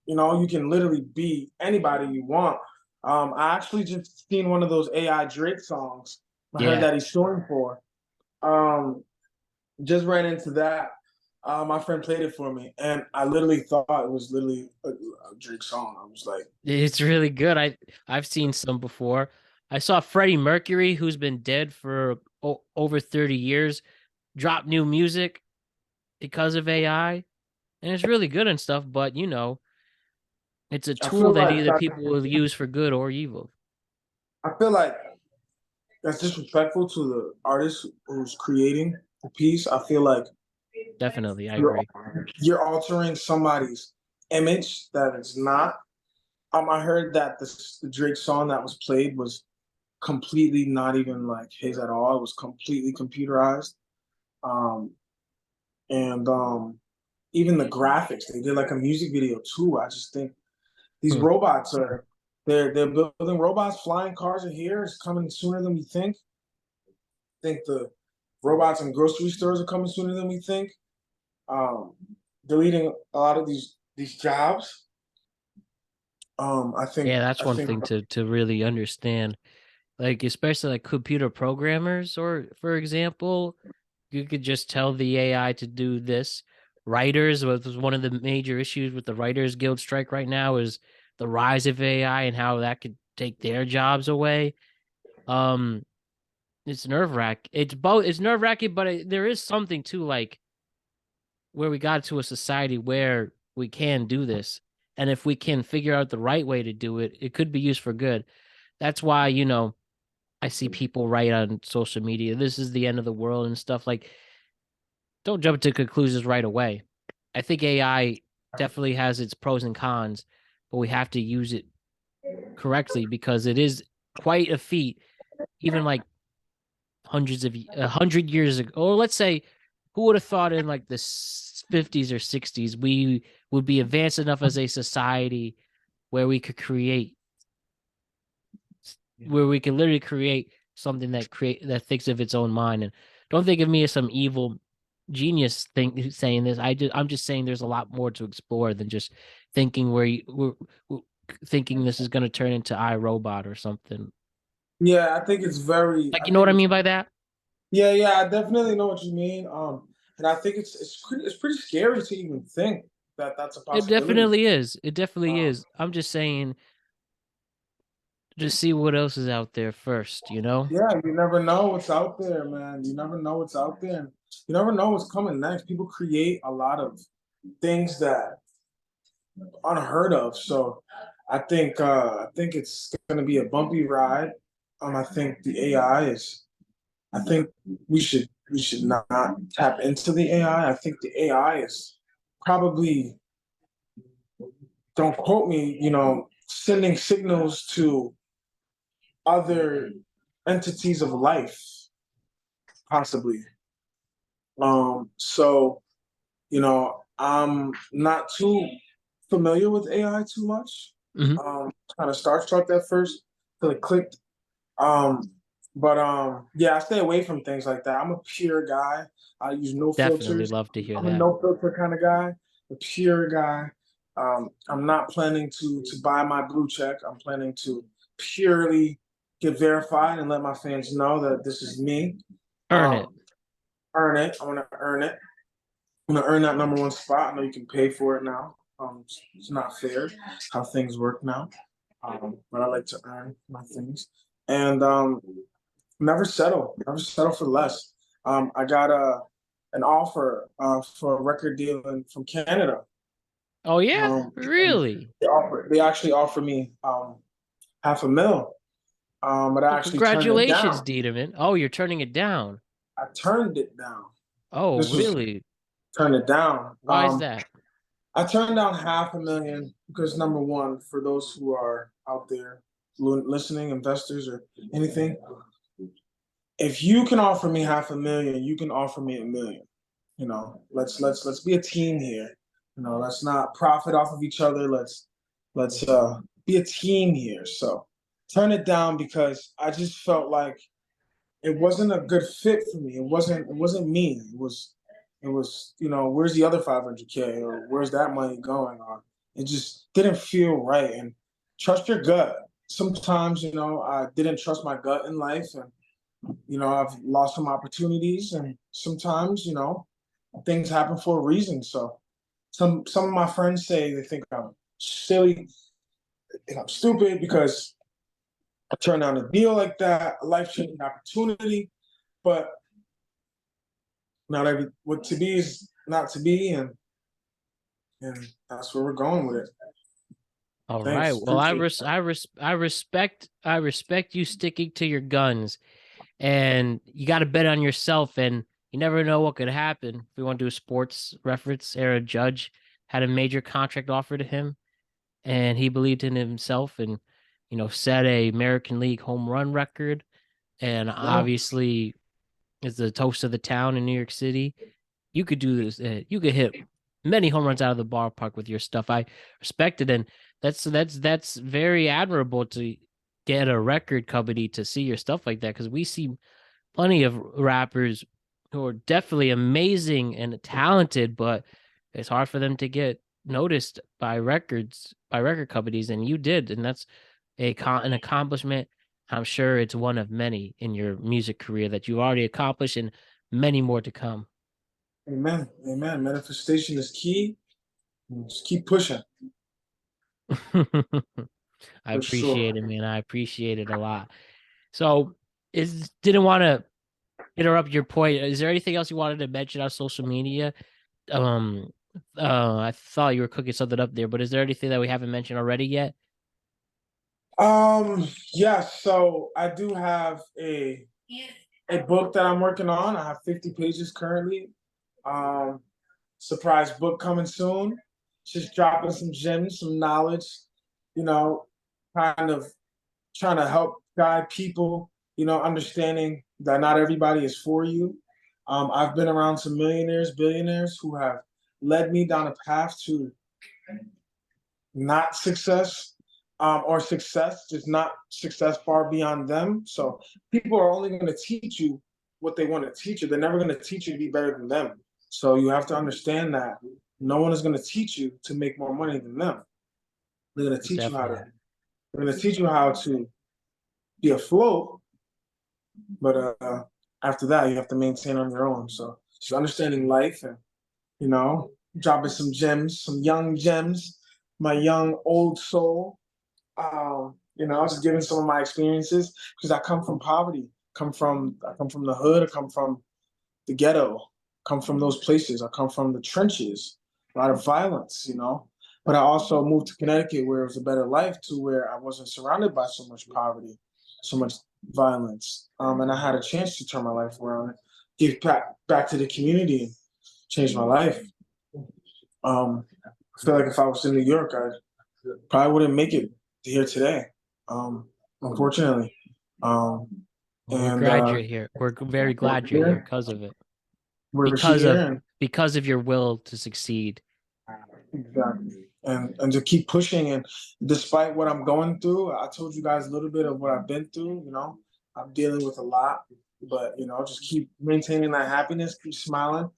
You can literally be anybody you want. I actually just seen one of those AI Drake songs. I heard Yeah. that he's suing for. Um, just ran into that. My friend played it for me, and I literally thought it was literally a Drake song. I was like, It's really good. I've seen some before. I saw Freddie Mercury, who's been dead for over 30 years, drop new music because of AI, and it's really good and stuff, but it's a I tool feel that like either that. people will use for good or evil. I feel like that's disrespectful to the artist who's creating the piece. I feel like Definitely, I you're agree. you're altering somebody's image that it's not. I heard that the Drake song that was played was completely not even like his at all. It was completely computerized. Um, and even the graphics, they did like a music video too. I just think these Hmm. robots are they're building robots, flying cars are here. It's coming sooner than we think. I think the robots in grocery stores are coming sooner than we think. Um, deleting a lot of these jobs. I think Yeah, that's I one think thing to really understand. Like especially like computer programmers, or for example, you could just tell the AI to do this. Writers was one of the major issues with the Writers Guild strike right now is the rise of AI and how that could take their jobs away. Um, it's nerve wrack. It's both. It's nerve wracking, but there is something to like where we got to a society where we can do this, and if we can figure out the right way to do it, it could be used for good. That's why I see people write on social media, "This is the end of the world" and stuff like don't jump to conclusions right away. I think AI definitely has its pros and cons, but we have to use it correctly because it is quite a feat. Even like hundreds of 100 years ago, or let's say, who would have thought in like the 50s or 60s we would be advanced enough as a society where we could create, where we can literally create something that thinks of its own mind. And don't think of me as some evil genius thing saying this. I'm just saying there's a lot more to explore than just thinking we're thinking this is going to turn into iRobot or something. yeah, I think it's very. Like, I you know what think I it's mean by that? yeah, yeah. I definitely know what you mean. And I think it's pretty scary to even think that that's a It possibility. definitely is. It definitely Um, is. I'm just saying, just see what else is out there first, you know? yeah, you never know what's out there, man. You never know what's out there. And you never know what's coming next. People create a lot of things that unheard of. So I think it's gonna be a bumpy ride. I think the AI is I think we should not tap into the AI. I think the AI is probably, don't quote me, sending signals to other entities of life, possibly. So I'm not too familiar with AI too much. Hmm. Kind of starstruck at first till it clicked. Um, but yeah, I stay away from things like that. I'm a pure guy. I use no Definitely filters. love to hear I'm a that. no filter kind of guy, a pure guy. I'm not planning to buy my blue check. I'm planning to purely get verified and let my fans know that this is me. Earn it. Um, earn it. I want to earn it. I'm gonna earn that number one spot. I know you can pay for it now. It's not fair how things work now. But I like to earn my things, and never settle for less. I got an offer for a record deal from Canada. Oh yeah, And really? they actually offered me half a mil. But I Oh, actually turned it congratulations, down. Dieterman. Oh, you're turning it down. I turned it down. Oh, This was really? turned it down. Why is that? I turned down half a million because number one, for those who are out there listening, investors or anything, if you can offer me half a million, you can offer me a million. You know, let's be a team here. You know, let's not profit off of each other. Let's be a team here. So turn it down because I just felt like it wasn't a good fit for me. It wasn't me. It was where's the other 500K or where's that money going on? It just didn't feel right. And trust your gut. Sometimes I didn't trust my gut in life, and I've lost some opportunities, and sometimes things happen for a reason. So some of my friends say they think I'm silly and I'm stupid because I turned down a deal like that, a life-changing opportunity. But not every what to be is not to be, and that's where we're going with it. All right. Thanks, Well, appreciate that. I respect you sticking to your guns, and you got to bet on yourself, and you never know what could happen. If we want to do a sports reference, Aaron Judge had a major contract offer to him, and he believed in himself, and set a American League home run record, and Yeah, obviously is the toast of the town in New York City. You could do this. You could hit many home runs out of the ballpark with your stuff. I respect it, and that's very admirable to get a record company to see your stuff like that, because we see plenty of rappers who are definitely amazing and talented, but it's hard for them to get noticed by record companies, and you did, and that's an accomplishment. I'm sure it's one of many in your music career that you've already accomplished, and many more to come. amen, amen. Manifestation is key. Just keep pushing I for appreciate sure. it, man. I appreciate it a lot. So, is didn't want to interrupt your point. Is there anything else you wanted to mention on social media? Um, I thought you were cooking something up there, but is there anything that we haven't mentioned already yet? Yeah. So I do have a book that I'm working on. I have 50 pages currently. Um, Surprise book coming soon. Just dropping some gems, some knowledge. You know, kind of trying to help guide people, understanding that not everybody is for you. I've been around some millionaires, billionaires who have led me down a path to not success, or success, just not success far beyond them. So people are only going to teach you what they want to teach you. They're never going to teach you to be better than them. So you have to understand that no one is going to teach you to make more money than them. They're going to teach you how to. Definitely. They're going to teach you how to be afloat, but after that, you have to maintain on your own. So just understanding life and you know, dropping some gems, some young gems, my young old soul. Just giving some of my experiences because I come from poverty, I come from the hood, I come from the ghetto, come from those places, I come from the trenches, a lot of violence. But I also moved to Connecticut where it was a better life to where I wasn't surrounded by so much poverty, so much violence. And I had a chance to turn my life around, give back to the community and change my life. I feel like if I was in New York, I probably wouldn't make it here today. Unfortunately. Um, Well, we're and glad you're here. We're very we're glad you're here here. because of it. We're Because here, of and because of your will to succeed. exactly, and to keep pushing. And despite what I'm going through, I told you guys a little bit of what I've been through. I'm dealing with a lot, but just keep maintaining that happiness, keep smiling.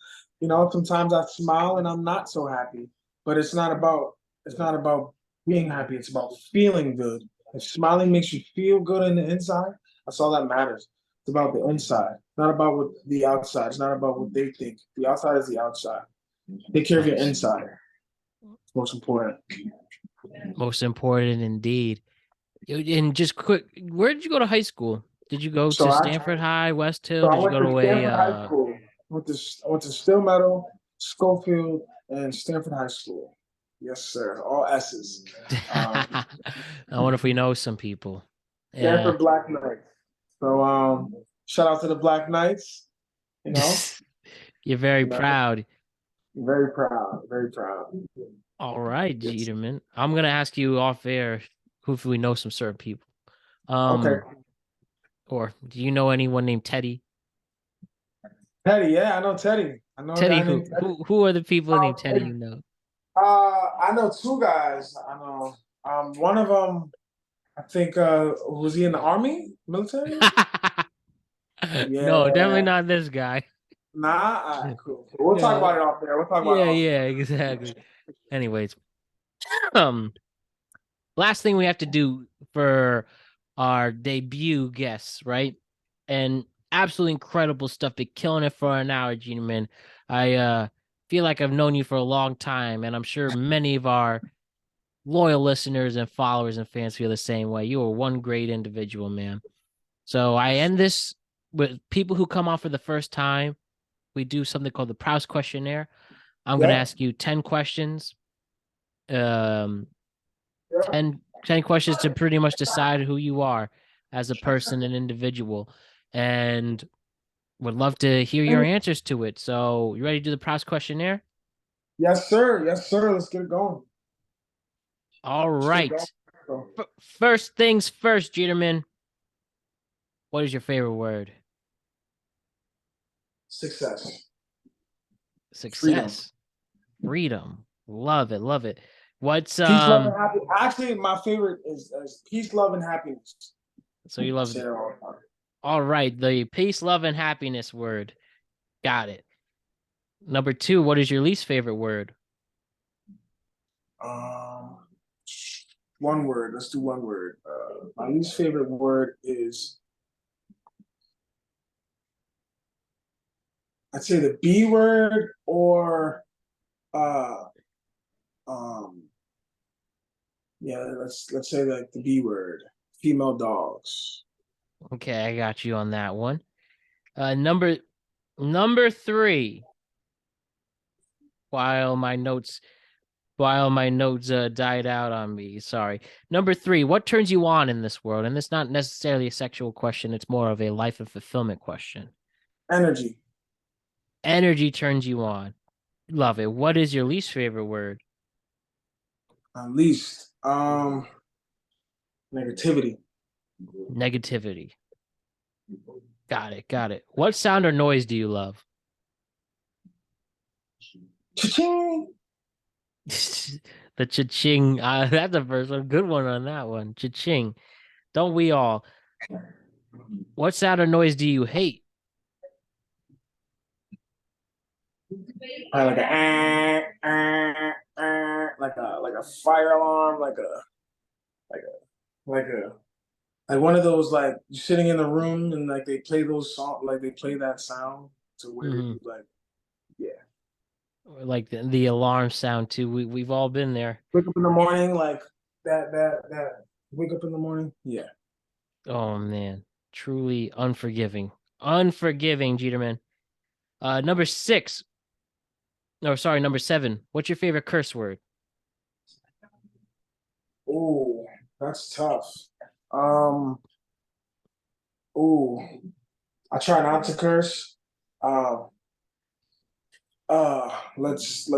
Sometimes I smile and I'm not so happy, but it's not about being happy. It's about feeling good. If smiling makes you feel good in the inside, that's all that matters. It's about the inside, not about what the outside. It's not about what they think. The outside is the outside. Take care of your Nice. inside. Most important. Most important indeed. And just quick, where did you go to high school? Did you go So to I Stanford High, West so Hill? I Did you went go to to a Stanford High School. I went to Stillmeadow, Schofield, and Stanford High School. Yes, sir. All S's. I wonder if we know some people. Yeah. Stanford Black Knights. So shout out to the Black Knights. You know, You're very you know, proud. very proud, very proud. All right, Yes. Jeterman. I'm gonna ask you off air who if we know some certain people. Okay. Or do you know anyone named Teddy? Teddy, yeah, I know Teddy. I know a Teddy, guy who named Teddy. who are the people named Teddy Um, you know? I know two guys. I know. One of them, I think, was he in the army, military? No, definitely Yeah. not this guy. Nah. All right, cool. We'll talk No. about it off there. We'll talk about it Yeah, off yeah, there. exactly. Anyways, um, last thing we have to do for our debut guests, right? And absolutely incredible stuff. Been killing it for an hour, Gina man. I feel like I've known you for a long time, and I'm sure many of our loyal listeners and followers and fans feel the same way. You are one great individual, man. So I end this with people who come on for the first time. We do something called the Proust questionnaire. I'm gonna Yep. ask you 10 questions. Um, Yep. 10 questions to pretty much decide who you are as a person and individual. And would love to hear your answers to it. So you ready to do the Proust questionnaire? Yes, sir. Yes, sir. Let's get it going. All Let's get it going. right. So, First things first, Jeterman. What is your favorite word? success, freedom, Success. Freedom. Love it. Love it. What's peace, love, and happiness. Actually, my favorite is peace, love, and happiness. so you I love say that all the time. all right, the peace, love, and happiness word. Got it. Number two, what is your least favorite word? Um, one word. Let's do one word. My least favorite word is, I'd say, the B word, or uh um yeah, let's say like the B word. Female dogs. Okay, I got you on that one. Number three. While my notes died out on me. Sorry. Number three, what turns you on in this world? And it's not necessarily a sexual question, it's more of a life and fulfillment question. Energy. Energy turns you on. Love it. What is your least favorite word? At least. Negativity. Negativity. Got it. Got it. What sound or noise do you love? Cha-ching! The cha-ching. That's the first one. Good one on that one. Cha-ching. Don't we all? What sound or noise do you hate? Like like a fire alarm, like like one of those, like you're sitting in the room and like they play those songs, like they play that sound to where Hmm. you like, yeah. Like the alarm sound too. We've all been there. Wake up in the morning, like that wake up in the morning. Yeah. Oh man, truly unforgiving. Unforgiving, Jeterman. Number six. No, sorry, number seven. What's your favorite curse word? Oh, that's tough. Um, oh, I try not to curse. Um, let's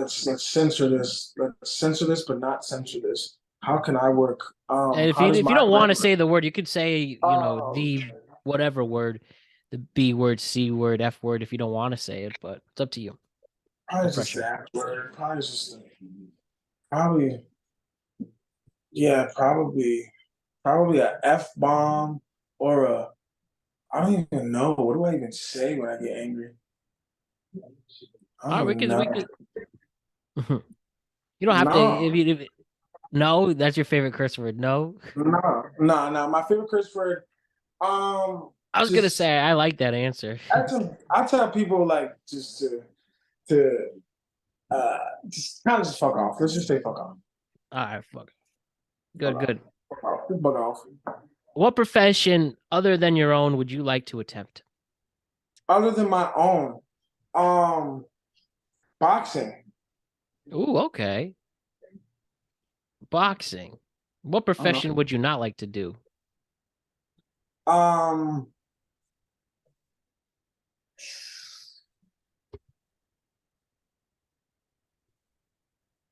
censor this. Let's censor this, but not censor this. How can I work? And How does if you my don't want to language? say the word, you could say, Oh, the whatever word, the B word, C word, F word if you don't want to say it, but it's up to you. No probably just pressure. that word. Probably, yeah, probably a F bomb, or a, I don't even know. What do I even say when I get angry? I All don't right, even know. we could you don't have to No, if no, that's your favorite curse word. No. no. My favorite curse word. I was gonna Just say I like that answer. I tell people, like, just to Just kind of just fuck off. Let's just say fuck off. All right, fuck. Fuck Good, off. good. Fuck off. Just fuck off. What profession other than your own would you like to attempt? Other than my own, um, boxing. Ooh, okay. Boxing. What I don't know. profession would you not like to do? Um,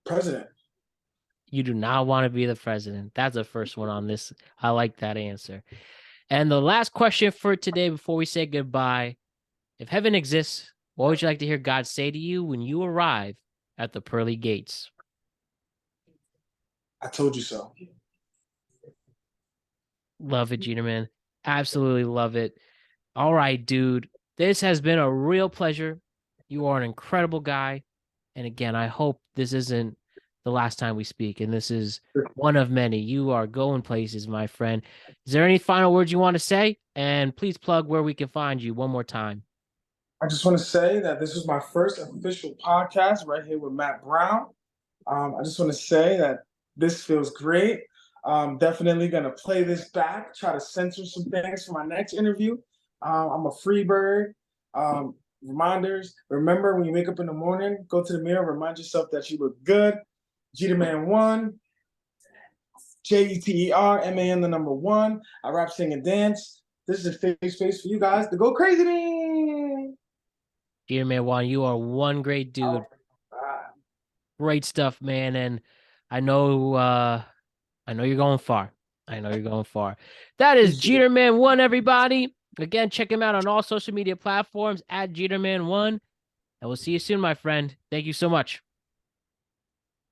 president. You do not want to be the president. That's the first one on this. I like that answer. And the last question for today before we say goodbye. If heaven exists, what would you like to hear God say to you when you arrive at the pearly gates? I told you so. Love it, Jeterman. Absolutely love it. All right, dude. This has been a real pleasure. You are an incredible guy. And again, I hope this isn't the last time we speak, and this is one of many. You are going places, my friend. Is there any final words you want to say? And please plug where we can find you one more time. I just want to say that this was my first official podcast right here with Matt Brown. I just want to say that this feels great. Definitely going to play this back, try to censor some things for my next interview. I'm a free bird. Reminders, remember when you wake up in the morning, go to the mirror, remind yourself that you look good. Jeterman1, Jeterman, the number one. I rap, sing, and dance. This is a safe space for you guys to go crazy. Jeterman1, you are one great dude. Great stuff, man. And I know you're going far. I know you're going far. That is Jeterman1, everybody. Again, check him out on all social media platforms at Jeterman1. And we'll see you soon, my friend. Thank you so much.